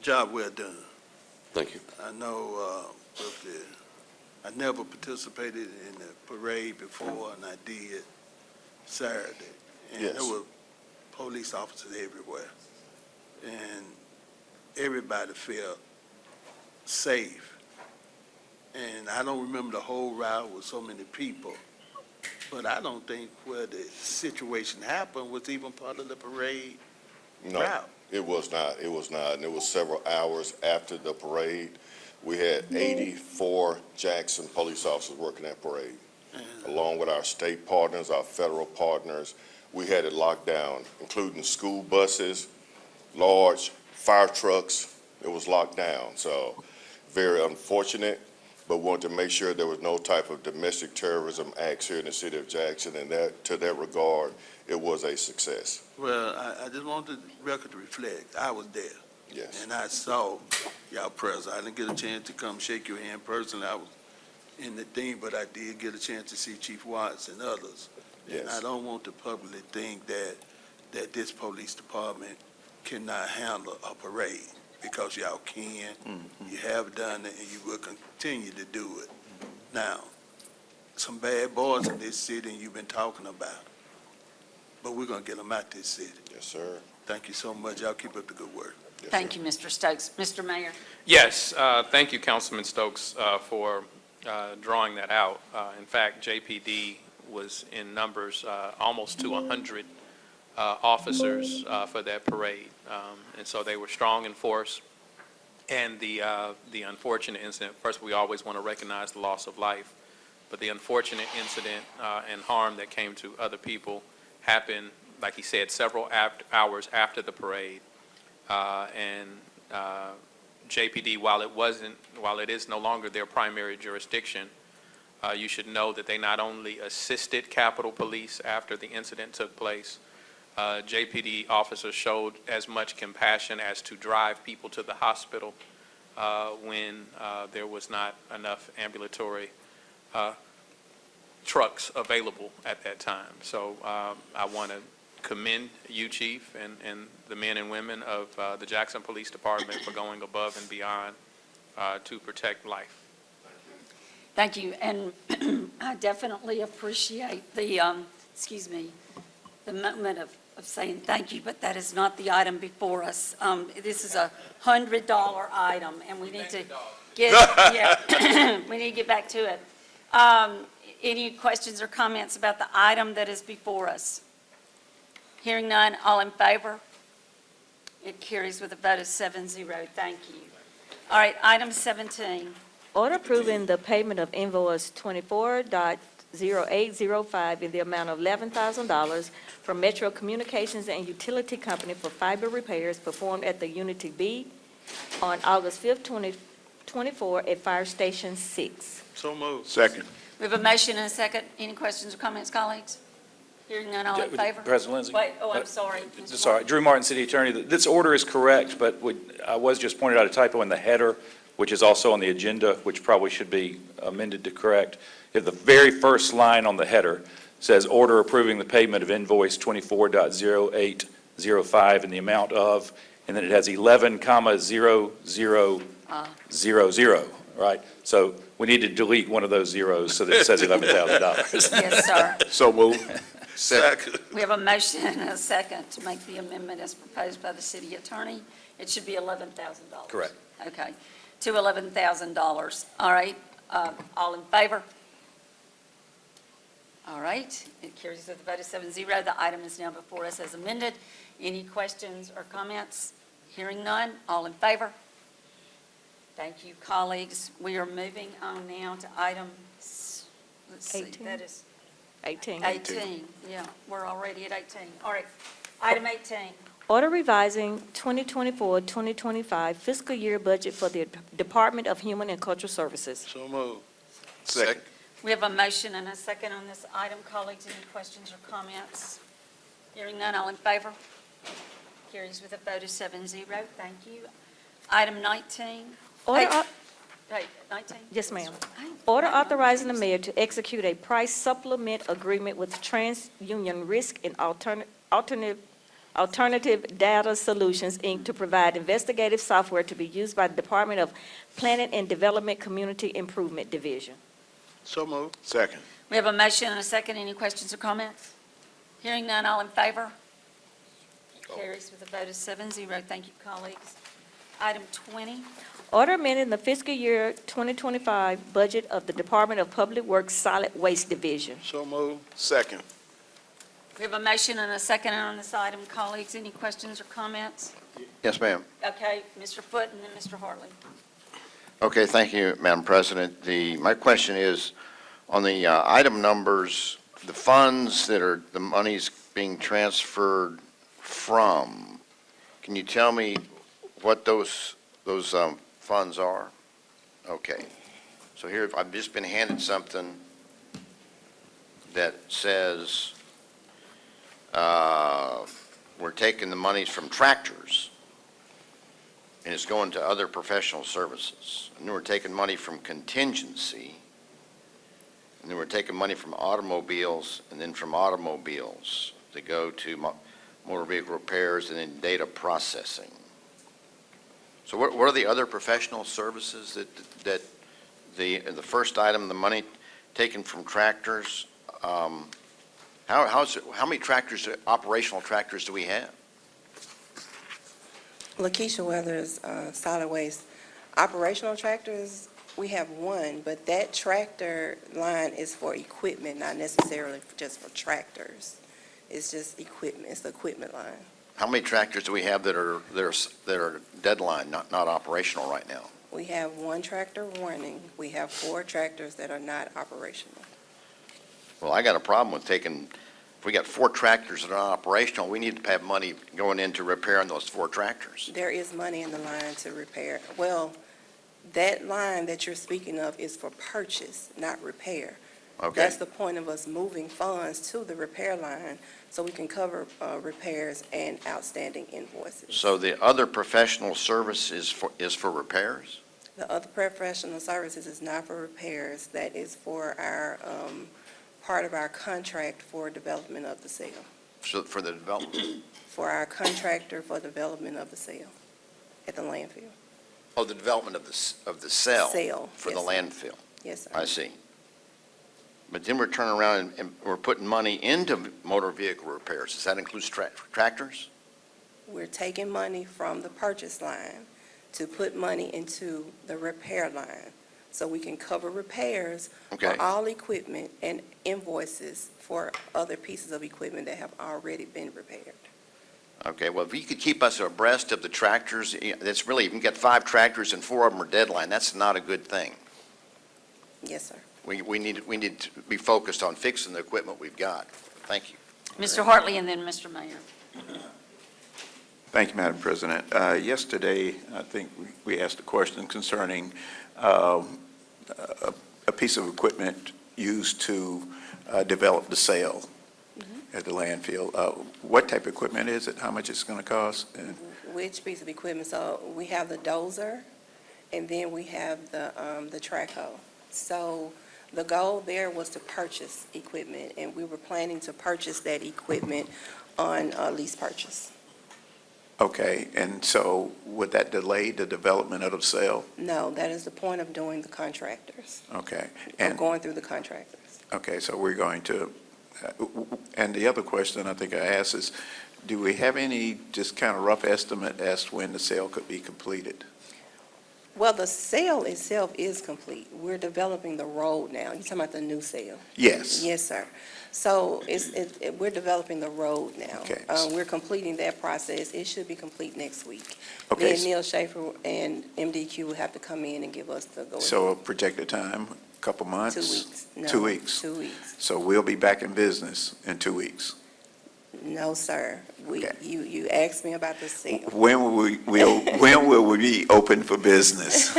job well done. Thank you. I know, I never participated in the parade before, and I did Saturday. And Yes. there were police officers everywhere. And everybody felt safe. And I don't remember the whole route with so many people, but I don't think where the situation happened was even part of the parade No, route. it was not. It was not. And it was several hours after the parade. We had 84 Jackson police officers working that parade, along with our state partners, our federal partners. We had it locked down, including school buses, large fire trucks. It was locked down. So very unfortunate, but wanted to make sure there was no type of domestic terrorism acts here in the city of Jackson. And that, to that regard, it was a success. Well, I just want the record to reflect, I was there. Yes. And I saw y'all present. I didn't get a chance to come shake your hand personally. I was in the thing, but I did get a chance to see Chief Watts and others. And I Yes. don't want to publicly think that this police department cannot handle a parade, because y'all can. You have done it, and you will continue to do it. Now, some bad boys in this city, and you've been talking about, but we're gonna get them out this city. Yes, sir. Thank you so much. Y'all keep up the good work. Yes, Thank sir. you, Mr. Stokes. Mr. Mayor? Yes, thank you, Councilman Stokes, for drawing that out. In fact, JPD was in numbers almost to 100 officers for that parade. And so they were strong in force. And the unfortunate incident, first, we always want to recognize the loss of life, but the unfortunate incident and harm that came to other people happened, like he said, several hours after the parade. And JPD, while it is no longer their primary jurisdiction, you should know that they not only assisted Capitol Police after the incident took place, JPD officers showed as much compassion as to drive people to the hospital when there was not enough ambulatory trucks available at that time. So I want to commend you, Chief, and the men and women of the Jackson Police Department for going above and beyond to protect life. Thank you, and I definitely appreciate the, the moment of saying thank you, but that is not the item before us. This is a $100 item, and we need to get, we need to get back to it. Any questions or comments about the item that is before us? Hearing none, all in favor? It carries with a vote of 7-0. Thank you. All right, item 17. Order approving the payment of invoice 24.0805 in the amount of $11,000 from Metro Communications and Utility Company for fiber repairs performed at the Unity B on August 5th, 2024 at Fire Station 6. So moved. Second. We have a motion and a second. Any questions or comments, colleagues? Hearing none, all in favor? President Lindsay? Wait, I'm sorry. Sorry, Drew Martin, City Attorney. This order is correct, but I was just pointed out a typo in the header, which is also on the agenda, which probably should be amended to correct. If the very first line on the header says, order approving the payment of invoice 24.0805 in the amount of, and then it has 11,0000, right? So we need to delete one of those zeros so that it says $11,000. Yes, sir. So moved. Second. We have a motion and a second to make the amendment as proposed by the city attorney. It should be $11,000. Correct. Okay, to $11,000. All right, all in favor? All right, it carries with a vote of 7-0. The item is now before us as amended. Any questions or comments? Hearing none, all in favor? Thank you, colleagues. We are moving on now to item, let's see, 18. that is 18. 18. Yeah, we're already at 18. All right, item 18. Order revising 2024-2025 fiscal year budget for the Department of Human and Cultural Services. So moved. Second. We have a motion and a second on this item. Colleagues, any questions or comments? Hearing none, all in favor? Carries with a vote of 7-0. Thank you. Item 19. Order Hey, au- hey, 19? Yes, ma'am. Order authorizing the mayor to execute a price supplement agreement with TransUnion Risk and Alternative Data Solutions, Inc. to provide investigative software to be used by the Department of Planning and Development Community Improvement Division. So moved. Second. We have a motion and a second. Any questions or comments? Hearing none, all in favor? Carries with a vote of 7-0. Thank you, colleagues. Item 20. Order amending the fiscal year 2025 budget of the Department of Public Works Solid Waste Division. So moved. Second. We have a motion and a second on this item. Colleagues, any questions or comments? Yes, ma'am. Okay, Mr. Foote and then Mr. Hartley. Okay, thank you, Madam President. My question is, on the item numbers, the funds that are, the money's being transferred from, can you tell me what those funds are? Okay. So here, I've just been handed something that says we're taking the monies from tractors, and it's going to other professional services. And then we're taking money from contingency, and then we're taking money from automobiles, and then from automobiles to go to motor vehicle repairs and then data processing. So what are the other professional services that the first item, the money taken from tractors, how many tractors, operational tractors do we have? Lakeisha Weathers, Solid Waste. Operational tractors, we have one, but that tractor line is for equipment, not necessarily just for tractors. It's just equipment, it's the equipment line. How many tractors do we have that are deadline, not operational right now? We have one tractor warning. We have 4 tractors that are not operational. Well, I got a problem with taking, if we got 4 tractors that are not operational, we need to have money going into repairing those 4 tractors. There is money in the line to repair. Well, that line that you're speaking of is for purchase, not repair. Okay, That's the point of us moving funds to the repair line so we can cover repairs and outstanding invoices. so the other professional service is for repairs? The other professional services is not for repairs. That is for our, part of our contract for development of the sale, So for the development, for our contractor for development of the sale at the landfill. oh, the development of the cell? Sale, For the yes, sir. landfill, Yes, sir. I see. But then we're turning around and we're putting money into motor vehicle repairs. Does that include tractors? We're taking money from the purchase line to put money into the repair line, so we can cover repairs Okay. for all equipment and invoices for other pieces of equipment that have already been repaired. Okay, well, if you could keep us abreast of the tractors, that's really, if you can get 5 tractors and 4 of them are deadline, that's not a good thing. Yes, sir. We need to be focused on fixing the equipment we've got. Thank you. Mr. Hartley and then Mr. Mayor. Thank you, Madam President. Yesterday, I think we asked a question concerning a piece of equipment used to develop the sale at the landfill. What type of equipment is it? How much it's going to cost? And Which piece of equipment? So we have the dozer, and then we have the track hoe. So the goal there was to purchase equipment, and we were planning to purchase that equipment on lease purchase. Okay, and so would that delay the development of the sale? No, that is the point of doing the contractors, Okay. of And, going through the contractors. okay, so we're going to, and the other question I think I asked is, do we have any just kind of rough estimate as to when the sale could be completed? Well, the sale itself is complete. We're developing the road now. You're talking about the new sale? Yes. Yes, sir. So we're developing the road now. Okay. We're completing that process. It should be complete next week. Okay. Then Neil Schaefer and MDQ will have to come in and give us the go. So a projected time, a couple months? 2 weeks. No, 2 weeks? 2 weeks. So we'll be back in business in 2 weeks. No, sir. Okay. You asked me about the sale. When will we be open for business?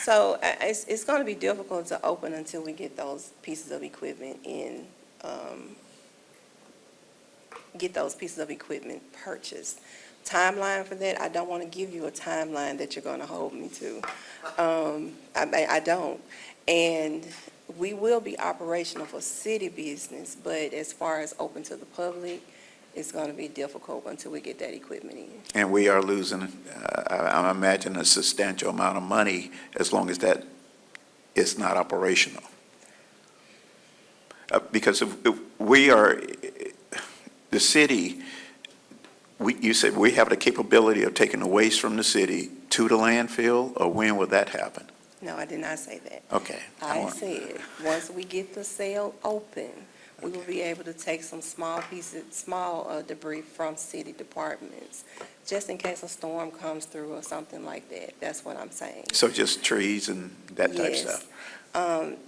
So it's going to be difficult to open until we get those pieces of equipment in, purchased. Timeline for that, I don't want to give you a timeline that you're going to hold me to. I don't. And we will be operational for city business, but as far as open to the public, it's going to be difficult until we get that equipment in. And we are losing, I imagine, a substantial amount of money as long as that is not operational. Because if we are, the city, you said we have the capability of taking the waste from the city to the landfill, or when will that happen? No, I did not say that. Okay. I said, once we get the sale open, we will be able to take some small debris from city departments, just in case a storm comes through or something like that. That's what I'm saying. So just trees and that type Yes. stuff?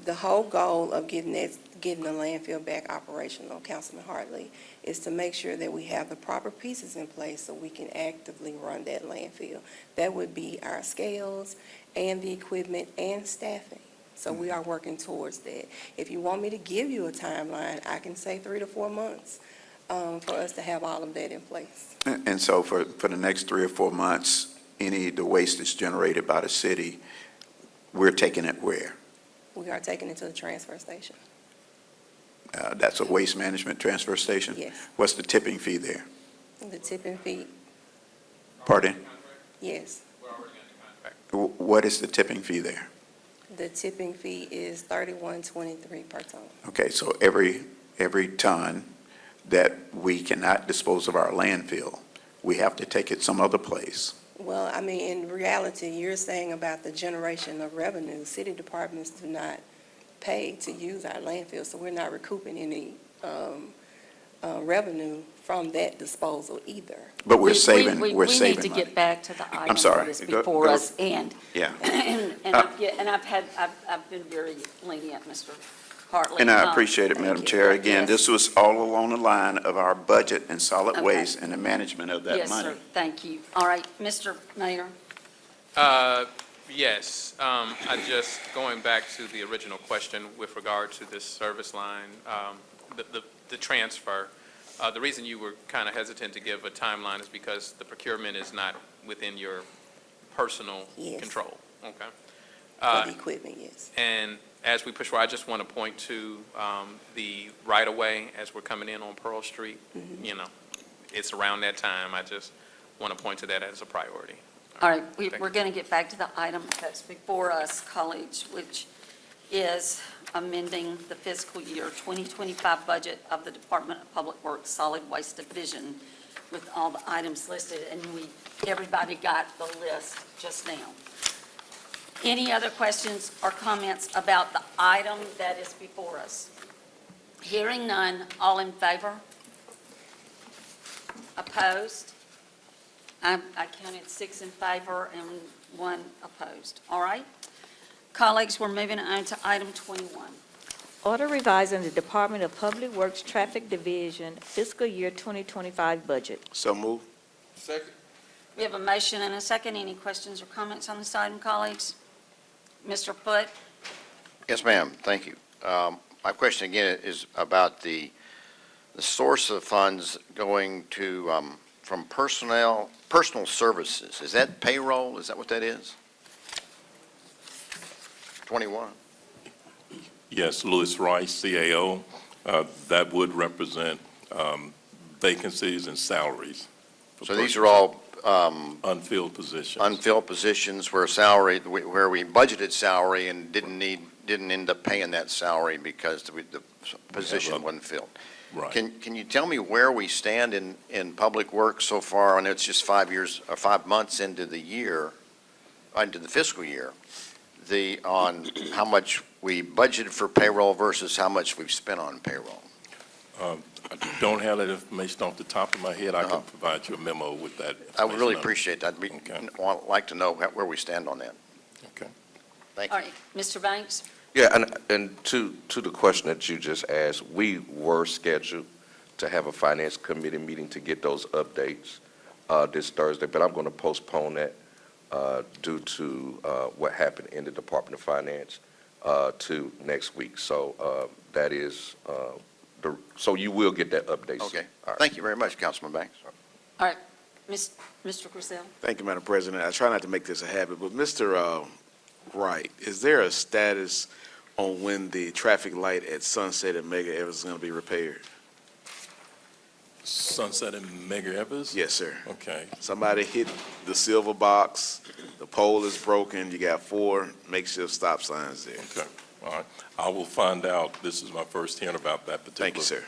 The whole goal of getting the landfill back operational, Councilman Hartley, is to make sure that we have the proper pieces in place so we can actively run that landfill. That would be our scales and the equipment and staffing. So we are working towards that. If you want me to give you a timeline, I can say 3 to 4 months for us to have all of that in place. And so for the next 3 or 4 months, the waste that's generated by the city, we're taking it where? We are taking it to the transfer station. That's a waste management transfer station? Yes. What's the tipping fee there? The tipping fee, Pardon? yes. What is the tipping fee there? The tipping fee is $31.23 per ton. Okay, so every ton that we cannot dispose of our landfill, we have to take it some other place. Well, I mean, in reality, you're saying about the generation of revenue. City departments do not pay to use our landfill, so we're not recouping any revenue from that disposal either. But we're saving money. We need to get back to the item sorry. that is Go- before go- us, and Yeah. I've been very lenient, Mr. Hartley. And I appreciate it, Thank Madam you. Chair. Again, Yes. this was all along the line of our budget and solid Okay. waste and the management of that Yes, money. sir, thank you. All right, Mr. Mayor? Yes, I just, going back to the original question with regard to this service line, the transfer, the reason you were kind of hesitant to give a timeline is because the procurement is not within your personal Yes. control. Okay. For the equipment, yes. And as we push forward, I just want to point to the right-of-way as we're coming in on Pearl Street. Mhm. You know, it's around that time. I just want to point to that as a priority. All right, Thank we're going to get back to the item that's before us, colleagues, which is amending the fiscal year 2025 budget of the Department of Public Works Solid Waste Division with all the items listed, and everybody got the list just now. Any other questions or comments about the item that is before us? Hearing none, all in favor? Opposed? I counted 6 in favor and 1 opposed. All right? Colleagues, we're moving on to item 21. Order revising the Department of Public Works Traffic Division fiscal year 2025 budget. So move. Second. We have a motion and a second. Any questions or comments on this item, colleagues? Mr. Foote? Yes, ma'am, thank you. My question again is about the source of funds going to, from personal services. Is that payroll? Is that what that is? 21. Yes, Louis Rice, CAO. That would represent vacancies and salaries. So these are all unfilled positions. Unfilled positions where we budgeted salary and didn't end up paying that salary because the position wasn't filled. Right. Can you tell me where we stand in public works so far? I know it's just 5 months into the year, into the fiscal year, on how much we budgeted for payroll versus how much we've spent on payroll. I don't have that information off the top of my head. I can provide you a memo with that I would really information on it. appreciate that. Okay. Like to know where we stand on that. Okay. Thank All you. right, Mr. Banks? Yeah, and to the question that you just asked, we were scheduled to have a finance committee meeting to get those updates this Thursday, but I'm going to postpone that due to what happened in the Department of Finance to next week. So that is, so you will get that update soon. Okay. All right. Thank you very much, Councilman Banks. All right, Mr. Griselle? Thank you, Madam President. I try not to make this a habit, but Mr. Wright, is there a status on when the traffic light at Sunset and Mega Evans is going to be repaired? Sunset and Mega Evers? Yes, sir. Okay. Somebody hit the silver box, the pole is broken, you got 4 makeshift stop signs there. Okay. All right. I will find out. This is my first hearing about that particular. Thank you, sir.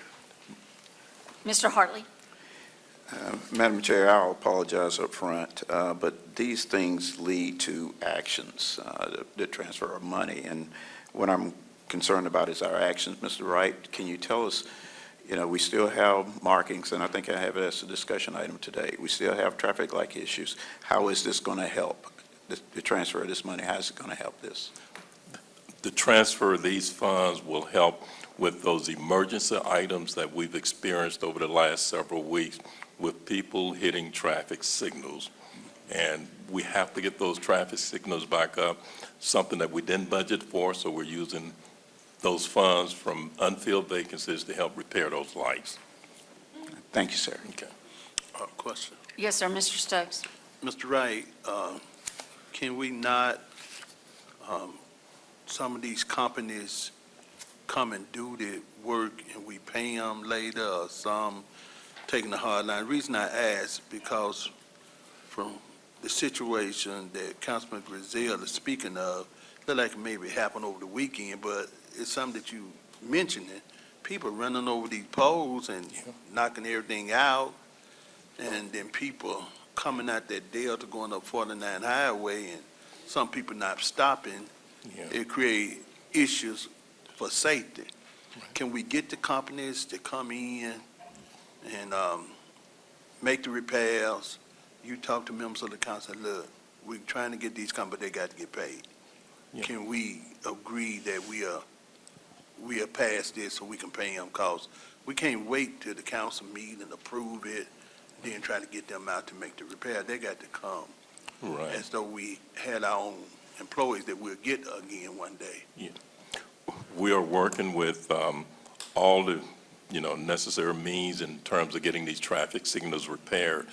Mr. Hartley? Madam Chair, I'll apologize up front, but these things lead to actions, the transfer of money. And what I'm concerned about is our actions. Mr. Wright, can you tell us, we still have markings, and I think I have it as a discussion item today. We still have traffic light issues. How is this going to help, the transfer of this money? How is it going to help this? The transfer of these funds will help with those emergency items that we've experienced over the last several weeks with people hitting traffic signals. And we have to get those traffic signals back up, something that we didn't budget for, so we're using those funds from unfilled vacancies to help repair those lights. Thank you, sir. Okay. Question. Yes, sir, Mr. Stokes? Mr. Wright, can we not, some of these companies come and do the work and we pay them later, or some taking the hard line? The reason I ask, because from the situation that Councilman Griselle is speaking of, look like it maybe happened over the weekend, but it's something that you mentioned, it. People running over these poles and knocking everything out, and then people coming out that Delta going up 49 Highway, and some people not stopping. It create issues for safety. Can we get the companies to come in and make the repairs? You talk to members of the council, look, we're trying to get these companies, they got to get paid. Can we agree that we are past this so we can pay them? Because we can't wait till the council meet and approve it, then try to get them out to make the repair. They got to come. Right. As though we had our own employees that we'll get again one day. We are working with all the, necessary means in terms of getting these traffic signals repaired.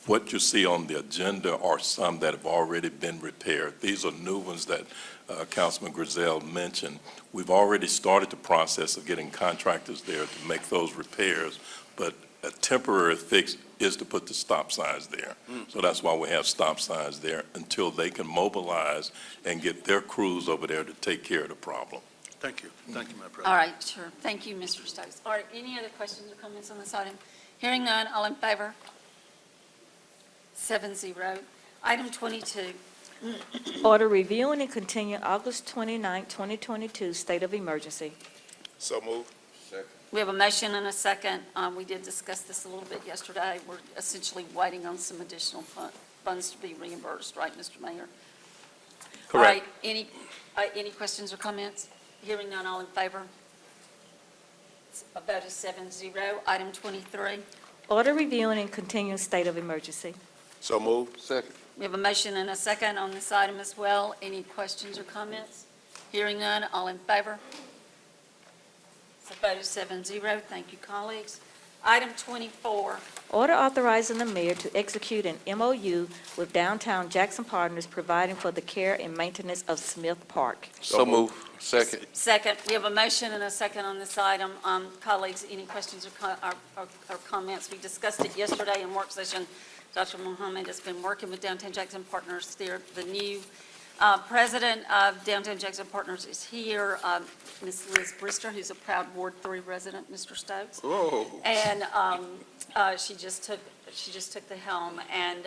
What you see on the agenda are some that have already been repaired. These are new ones that Councilman Griselle mentioned. We've already started the process of getting contractors there to make those repairs, but a temporary fix is to put the stop signs there. So that's why we have stop signs there until they can mobilize and get their crews over there to take care of the problem. Thank you. Thank you, Madam President. All right, sure. Thank you, Mr. Stokes. All right, any other questions or comments on this item? Hearing none, all in favor? 7-0. Item 22, Order reviewing and continuing August 29, 2022 state of emergency. So moved. we have a motion and a second. We did discuss this a little bit yesterday. We're essentially waiting on some additional funds to be reimbursed, right, Mr. Mayor? All right, any questions or comments? Hearing none, all in favor? A vote is 7-0. Item 23, Order reviewing and continuing state of emergency. So moved. Second. we have a motion and a second on this item as well. Any questions or comments? Hearing none, all in favor? The vote is 7-0. Thank you, colleagues. Item 24, Order authorizing the mayor to execute an MOU with Downtown Jackson Partners providing for the care and maintenance of Smith Park. So move. Second. second. We have a motion and a second on this item. Colleagues, any questions or comments? We discussed it yesterday in work session. Dr. Mohammed has been working with Downtown Jackson Partners. They're the new president of Downtown Jackson Partners is here. Ms. Liz Brister, who's a proud Ward 3 resident, Mr. Stokes. Oh. And she just took the helm. And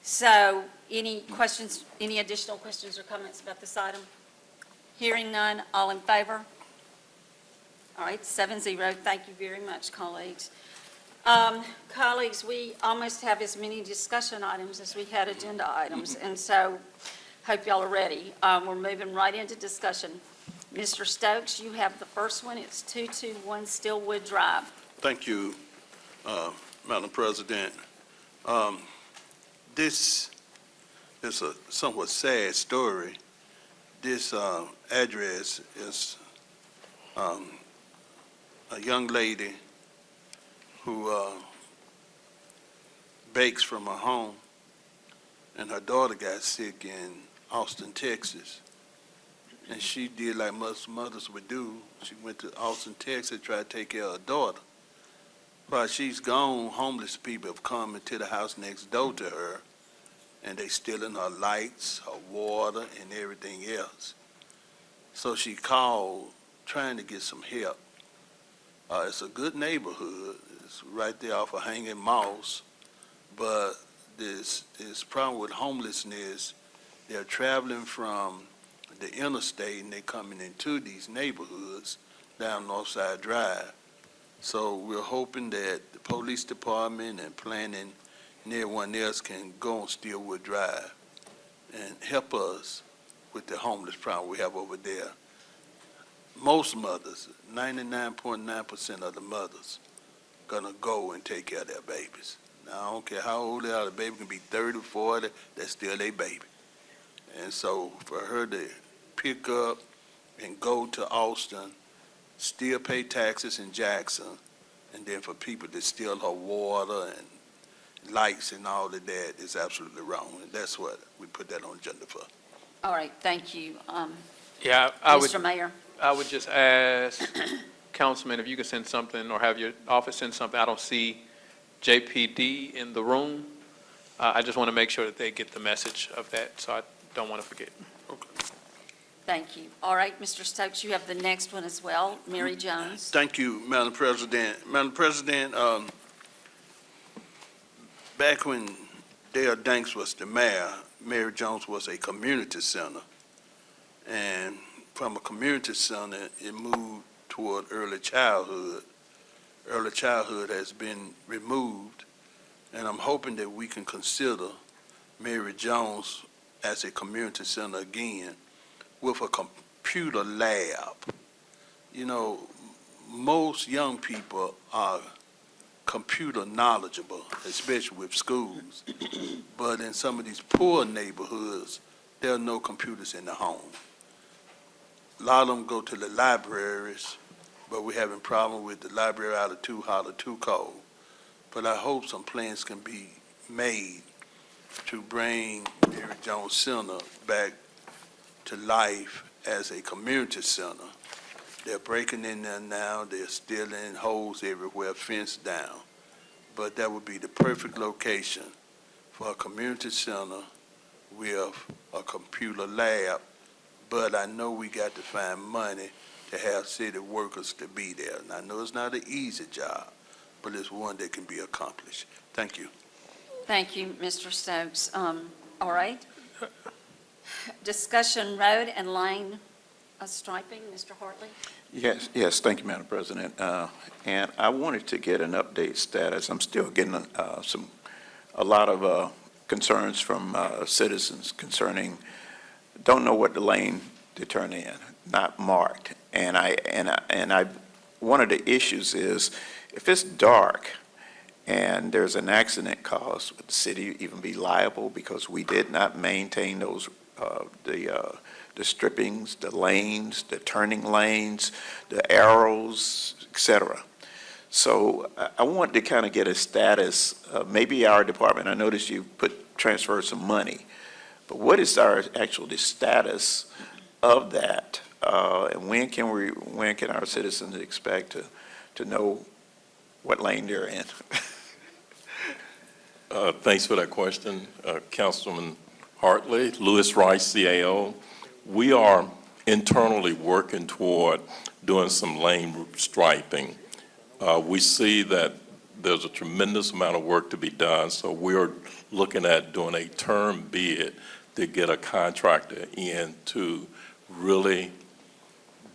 so any questions, any additional questions or comments about this item? Hearing none, all in favor? All right, 7-0. Thank you very much, colleagues. Colleagues, we almost have as many discussion items as we had agenda items, and so hope y'all are ready. We're moving right into discussion. Mr. Stokes, you have the first one. It's 221 Stillwood Drive. Thank you, Madam President. This is a somewhat sad story. This address is a young lady who bakes from her home, and her daughter got sick in Austin, Texas. And she did like most mothers would do. She went to Austin, Texas, to try to take care of her daughter. While she's gone, homeless people have come into the house next door to her, and they stealing her lights, her water, and everything else. So she called, trying to get some help. It's a good neighborhood. It's right there off of Hanging Moss. But this problem with homelessness, they're traveling from the interstate and they're coming into these neighborhoods down Northside Drive. So we're hoping that the police department and planning and everyone else can go on Stillwood Drive and help us with the homeless problem we have over there. Most mothers, 99.9% of the mothers, gonna go and take care of their babies. Now, I don't care how old they are, the baby can be 30, 40, that's still their baby. And so for her to pick up and go to Austin, still pay taxes in Jackson, and then for people to steal her water and lights and all of that is absolutely wrong. And that's what we put that on agenda for. All right, thank you. Yeah, Mr. Mayor? I would just ask, Councilman, if you could send something or have your office send something. I don't see JPD in the room. I just want to make sure that they get the message of that, so I don't want to forget. Thank you. All right, Mr. Stokes, you have the next one as well, Mary Jones. Thank you, Madam President. Madam President, back when Dale Danks was the mayor, Mary Jones was a community center. And from a community center, it moved toward early childhood. Early childhood has been removed, and I'm hoping that we can consider Mary Jones as a community center again with a computer lab. You know, most young people are computer knowledgeable, especially with schools. But in some of these poor neighborhoods, there are no computers in the home. A lot of them go to the libraries, but we're having problem with the library out of too cold. But I hope some plans can be made to bring Mary Jones Center back to life as a community center. They're breaking in there now, they're stealing holes everywhere, fenced down. But that would be the perfect location for a community center with a computer lab. But I know we got to find money to have city workers to be there. And I know it's not an easy job, but it's one that can be accomplished. Thank you. Thank you, Mr. Stokes. All right. Discussion road and lane striping, Mr. Hartley? Yes, thank you, Madam President. And I wanted to get an update status. I'm still getting a lot of concerns from citizens concerning, don't know what the lane to turn in, not marked. And one of the issues is, if it's dark and there's an accident caused, would the city even be liable because we did not maintain those, the strippings, the lanes, the turning lanes, the arrows, et cetera? So I want to kind of get a status, maybe our department, I noticed you transferred some money, but what is our actual status of that? And when can our citizens expect to know what lane they're in? Thanks for that question, Councilman Hartley. Louis Rice, CAO. We are internally working toward doing some lane striping. We see that there's a tremendous amount of work to be done, so we're looking at doing a term bid to get a contractor in to really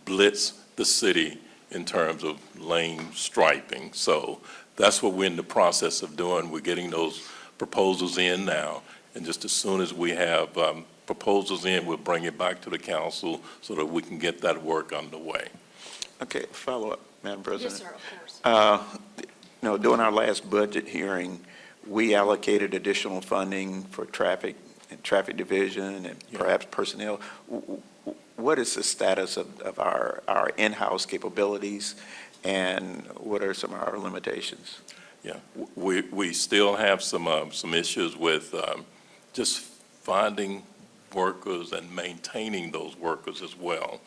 blitz the city in terms of lane striping. So that's what we're in the process of doing. We're getting those proposals in now, and just as soon as we have proposals in, we'll bring it back to the council so that we can get that work underway. Okay, follow-up, Madam President. Yes, sir, of course. During our last budget hearing, we allocated additional funding for traffic and traffic division and perhaps personnel. What is the status of our in-house capabilities, and what are some of our limitations? Yeah, we still have some issues with just finding workers and maintaining those workers as well.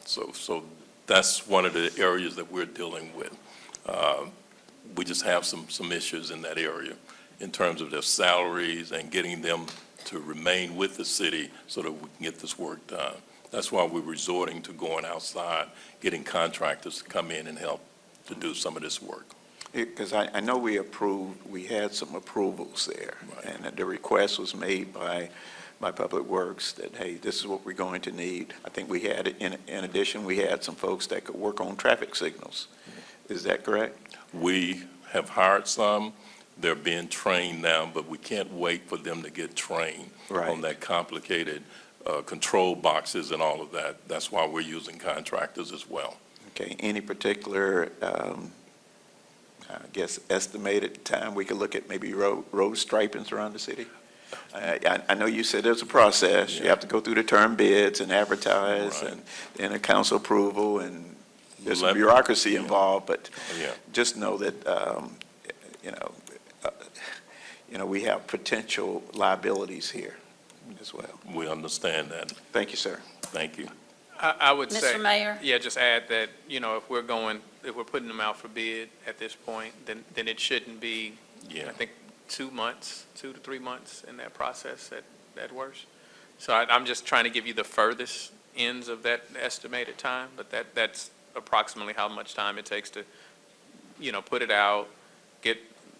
So that's one of the areas that we're dealing with. We just have some issues in that area in terms of their salaries and getting them to remain with the city so that we can get this work done. That's why we're resorting to going outside, getting contractors to come in and help to do some of this work. Because I know we had some approvals there, and the request was made by Public Works that, hey, this is what we're going to need. I think we had, in addition, we had some folks that could work on traffic signals. Is that correct? We have hired some. They're being trained now, but we can't wait for them to get trained on that complicated control boxes and all of that. That's why we're using contractors as well. Okay, any particular, I guess, estimated time we could look at maybe road stripings around the city? I know you said there's a process. You have to go through the term bids and advertise and a council approval, and there's some bureaucracy involved, but just know that, we have potential liabilities here as well. We understand that. Thank you, sir. Thank you. I would say. Mr. Mayor? Yeah, just add that, if we're putting them out for bid at this point, then it shouldn't be, I think, 2 to 3 months in that process at worst. So I'm just trying to give you the furthest ends of that estimated time, but that's approximately how much time it takes to, put it out, get,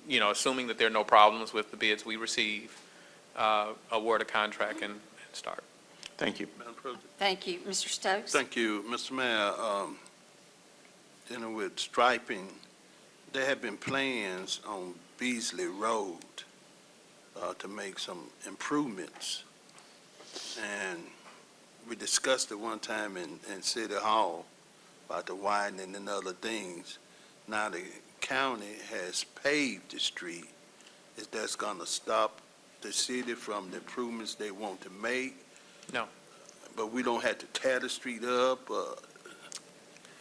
assuming that there are no problems with the bids we receive, award a contract and start. Thank you. Madam President. Thank you. Mr. Stokes? Thank you, Mr. Mayor. Dealing with striping, there have been plans on Beasley Road to make some improvements. And we discussed it one time in City Hall about the widening and other things. Now the county has paved the street. Is that going to stop the city from the improvements they want to make? No. But we don't have to tear the street up?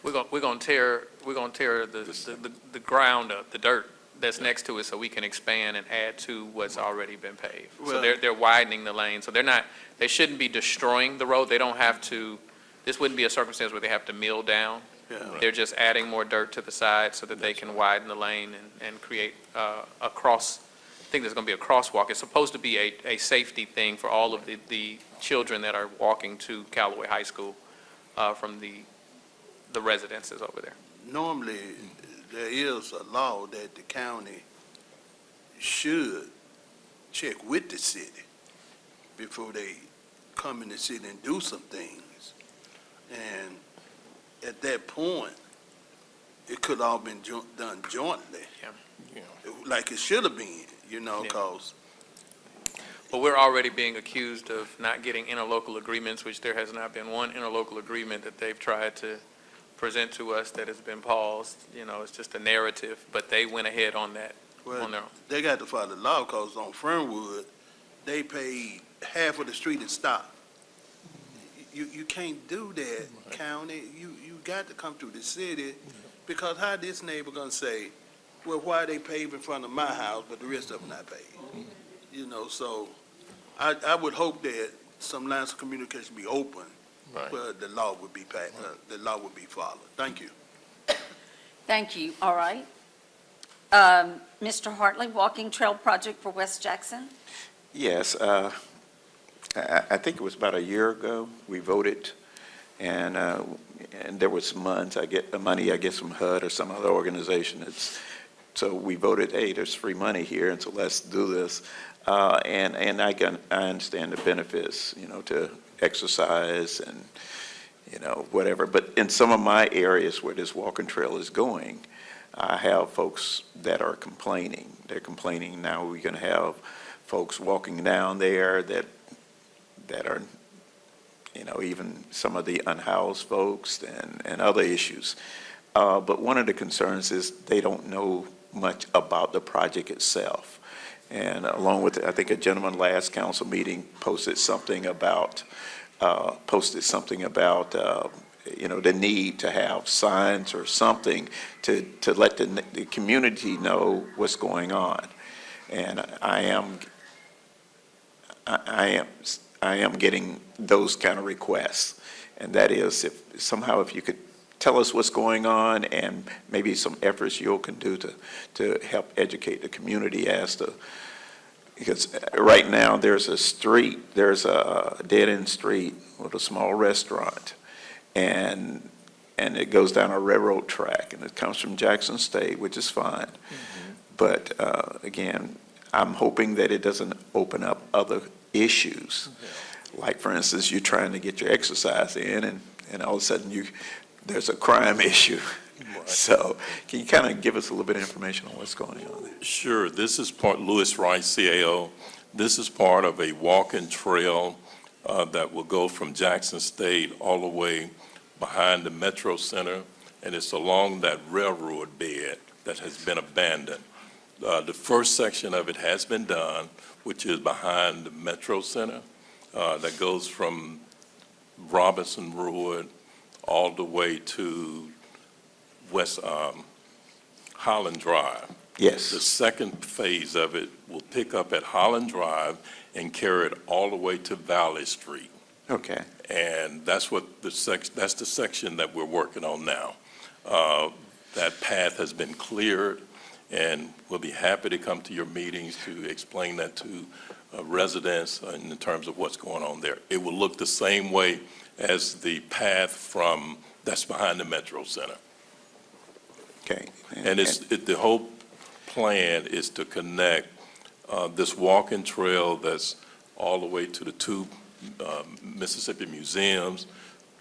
We're gonna tear the ground up, the dirt that's next to it, so we can expand and add to what's already been paved. So they're widening the lane, so they shouldn't be destroying the road. They don't have to, this wouldn't be a circumstance where they have to mill down. They're just adding more dirt to the side so that they can widen the lane and create a cross. I think there's gonna be a crosswalk. It's supposed to be a safety thing for all of the children that are walking to Callaway High School from the residences over there. Normally, there is a law that the county should check with the city before they come in the city and do some things. And at that point, it could all been done jointly. Like it should have been, because. But we're already being accused of not getting interlocal agreements, which there has not been one interlocal agreement that they've tried to present to us that has been paused. It's just a narrative, but they went ahead on that on their own. They got to follow the law, because on Fernwood, they paid half of the street and stopped. You can't do that, county. You got to come to the city, because how this neighbor gonna say, well, why they pave in front of my house, but the rest of them not paved? So I would hope that some lines of communication be open, where the law would be followed. Thank you. Thank you. All right. Mr. Hartley, Walking Trail Project for West Jackson? Yes, I think it was about a year ago, we voted, and there was some money, I guess, from HUD or some other organization. So we voted, hey, there's free money here, and so let's do this. And I understand the benefits, to exercise whatever. But in some of my areas where this walking trail is going, I have folks that are complaining. They're complaining now we're going to have folks walking down there that are, even some of the unhoused folks and other issues. But one of the concerns is they don't know much about the project itself. And along with, I think a gentleman last council meeting posted something about, the need to have signs or something to let the community know what's going on. And I am getting those kind of requests. And that is if you could tell us what's going on and maybe some efforts you can do to help educate the community because right now there's a dead-end street with a small restaurant and it goes down a railroad track and it comes from Jackson State, which is fine. Mm-hmm. But again, I'm hoping that it doesn't open up other issues. Mm-hmm. Like, for instance, you're trying to get your exercise in and all of a sudden there's a crime issue. Right. So can you kind of give us a little bit of information on what's going on there? Sure. This is part, Lewis Rice, CAO. This is part of a walking trail that will go from Jackson State all the way behind the Metro Center, and it's along that railroad bed that has been abandoned. The first section of it has been done, which is behind the Metro Center, that goes from Robinson Road all the way to West Holland Drive. Yes. The second phase of it will pick up at Holland Drive and carry it all the way to Valley Street. Okay. And that's that's the section that we're working on now. That path has been cleared, and we'll be happy to come to your meetings to explain that to residents in terms of what's going on there. It will look the same way as the path that's behind the Metro Center. Okay. And the whole plan is to connect this walking trail that's all the way to the two Mississippi museums,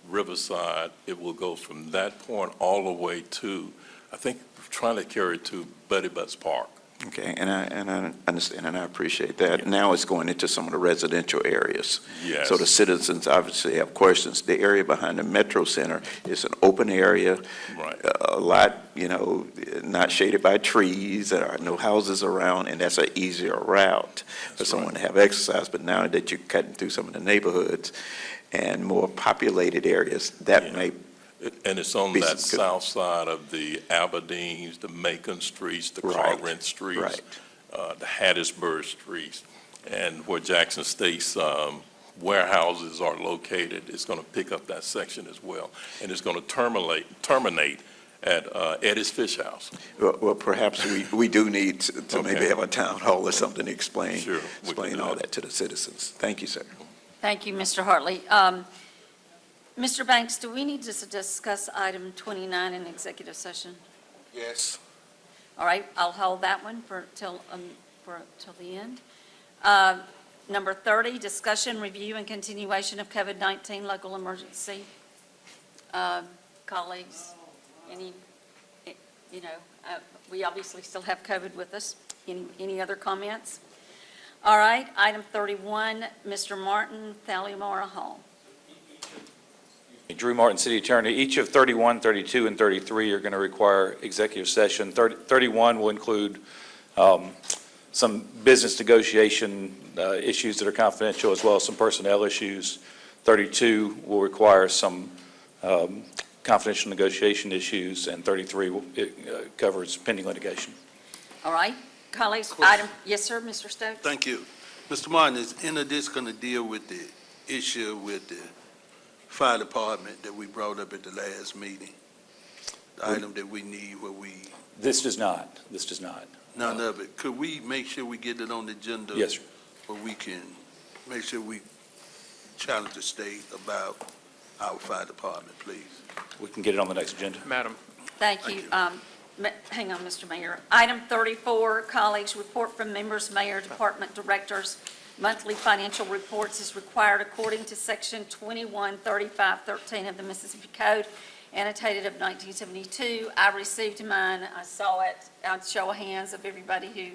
Riverside. It will go from that point all the way to, I think, we're trying to carry it to Buddy Butts Park. Okay, and I understand and I appreciate that. Now it's going into some of the residential areas. Yes. So the citizens obviously have questions. The area behind the Metro Center is an open area. Right. A lot, not shaded by trees, there are no houses around, and that's an easier route for someone to have exercise. But now that you're cutting through some of the neighborhoods and more populated areas, that may And it's on that south side of the Aberdeens, the Macon streets, the Carlin streets, the Hattiesburg streets, and where Jackson State's warehouses are located. It's going to pick up that section as well. And it's going to terminate at Eddie's Fish House. Well, perhaps we do need to maybe have a town hall or something to explain all that to the citizens. Thank you, sir. Thank you, Mr. Hartley. Mr. Banks, do we need to discuss item 29 in executive session? Yes. All right, I'll hold that one till the end. Number 30, discussion, review, and continuation of COVID-19 local emergency. Colleagues, we obviously still have COVID with us. Any other comments? All right, item 31, Mr. Martin, Thalliamora Hall. Drew Martin, City Attorney. Each of 31, 32, and 33 are going to require executive session. 31 will include some business negotiation issues that are confidential, as well as some personnel issues. 32 will require some confidential negotiation issues, and 33 covers pending litigation. All right, colleagues, yes, sir, Mr. Stokes? Thank you. Mr. Martin, is any of this going to deal with the issue with the fire department that we brought up at the last meeting? The item that we need where we... This does not. None of it. Could we make sure we get it on the agenda? Yes, sir. Where we can make sure we challenge the state about our fire department, please? We can get it on the next agenda. Madam. Thank you. Hang on, Mr. Mayor. Item 34, colleagues, report from members, mayor, department directors. monthly financial reports is required according to Section 213513 of the Mississippi Code, annotated of 1972. I received mine. I saw it. I'll show of hands of everybody who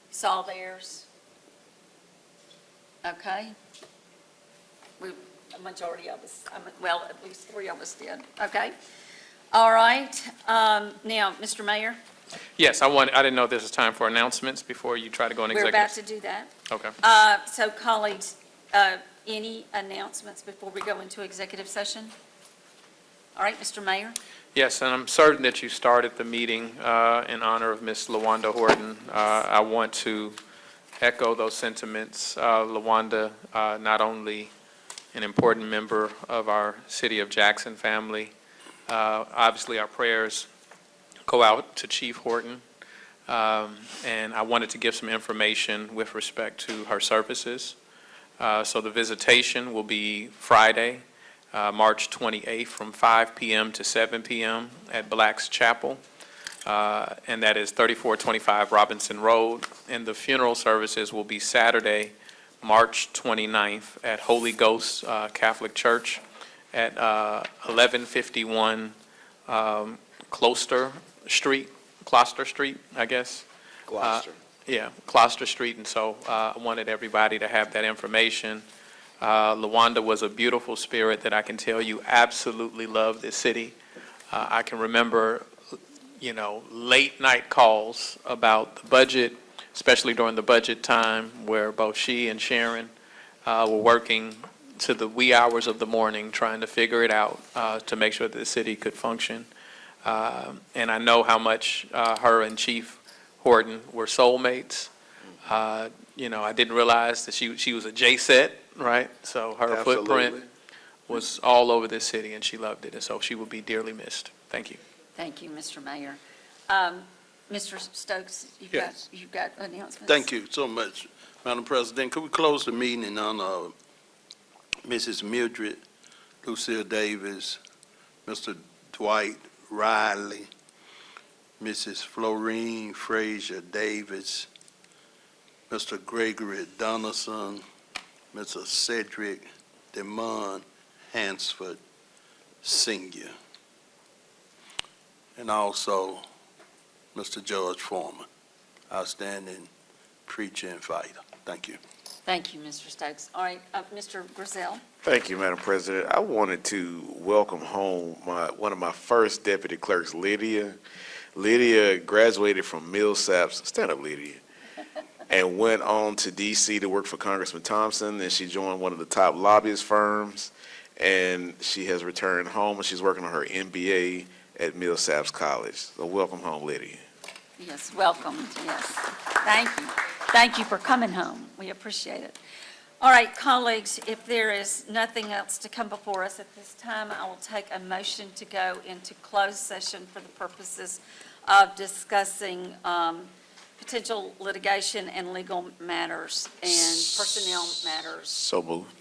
saw theirs. Okay? A majority of us, well, at least 3 of us did. Okay? All right. Now, Mr. Mayor, Yes, I didn't know this was time for announcements before you try to go in we're executive. about to do that. Okay. So colleagues, any announcements before we go into executive session? All right, Mr. Mayor? Yes, and I'm certain that you started the meeting in honor of Ms. LaWanda Horton. I want to echo those sentiments. LaWanda, not only an important member of our City of Jackson family, obviously our prayers go out to Chief Horton, and I wanted to give some information with respect to her services. So the visitation will be Friday, March 28th, from 5 p.m. to 7 p.m. at Black's Chapel, and that is 3425 Robinson Road. And the funeral services will be Saturday, March 29th at Holy Ghost Catholic Church at 1151 Closter Street, I guess. Gloucester. Yeah, Closter Street, and so I wanted everybody to have that information. LaWanda was a beautiful spirit that I can tell you absolutely loved this city. I can remember, late night calls about the budget, especially during the budget time, where both she and Sharon were working to the wee hours of the morning trying to figure it out to make sure that the city could function. And I know how much her and Chief Horton were soulmates. I didn't realize that she was a J-set, right? So her footprint was all over this city, and she loved it, and so she will be dearly missed. Thank you. Thank you, Mr. Mayor. Mr. Stokes, Yes. you've got announcements? Thank you so much, Madam President. Could we close the meeting in honor of Mrs. Mildred Lucille Davis, Mr. Dwight Riley, Mrs. Florine Frazier Davis, Mr. Gregory Donaldson, Mr. Cedric Demond Hansford Sr., and also Mr. George Foreman, outstanding preacher and fighter. Thank you. Thank you, Mr. Stokes. All right, Mr. Griselle? Thank you, Madam President. I wanted to welcome home one of my first deputy clerks, Lydia. Lydia graduated from Millsaps, stand up, Lydia, and went on to D.C. to work for Congressman Thompson, and she joined one of the top lobbyist firms, and she has returned home, and she's working on her MBA at Millsaps College. So welcome home, Lydia. Yes, welcome, yes. Thank you. Thank you for coming home. We appreciate it. All right, colleagues, if there is nothing else to come before us at this time, I will take a motion to go into closed session for the purposes of discussing potential litigation and legal matters and personnel matters. So moved.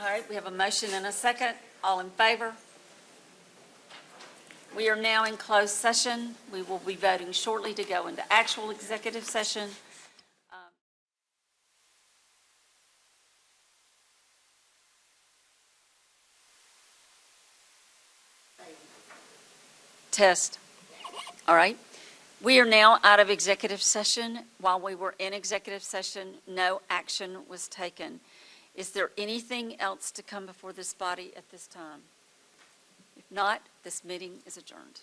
All right, we have a motion and a second. All in favor? We are now in closed session. We will be voting shortly to go into actual executive session. Test. All right. We are now out of executive session. While we were in executive session, no action was taken. Is there anything else to come before this body at this time? If not, this meeting is adjourned.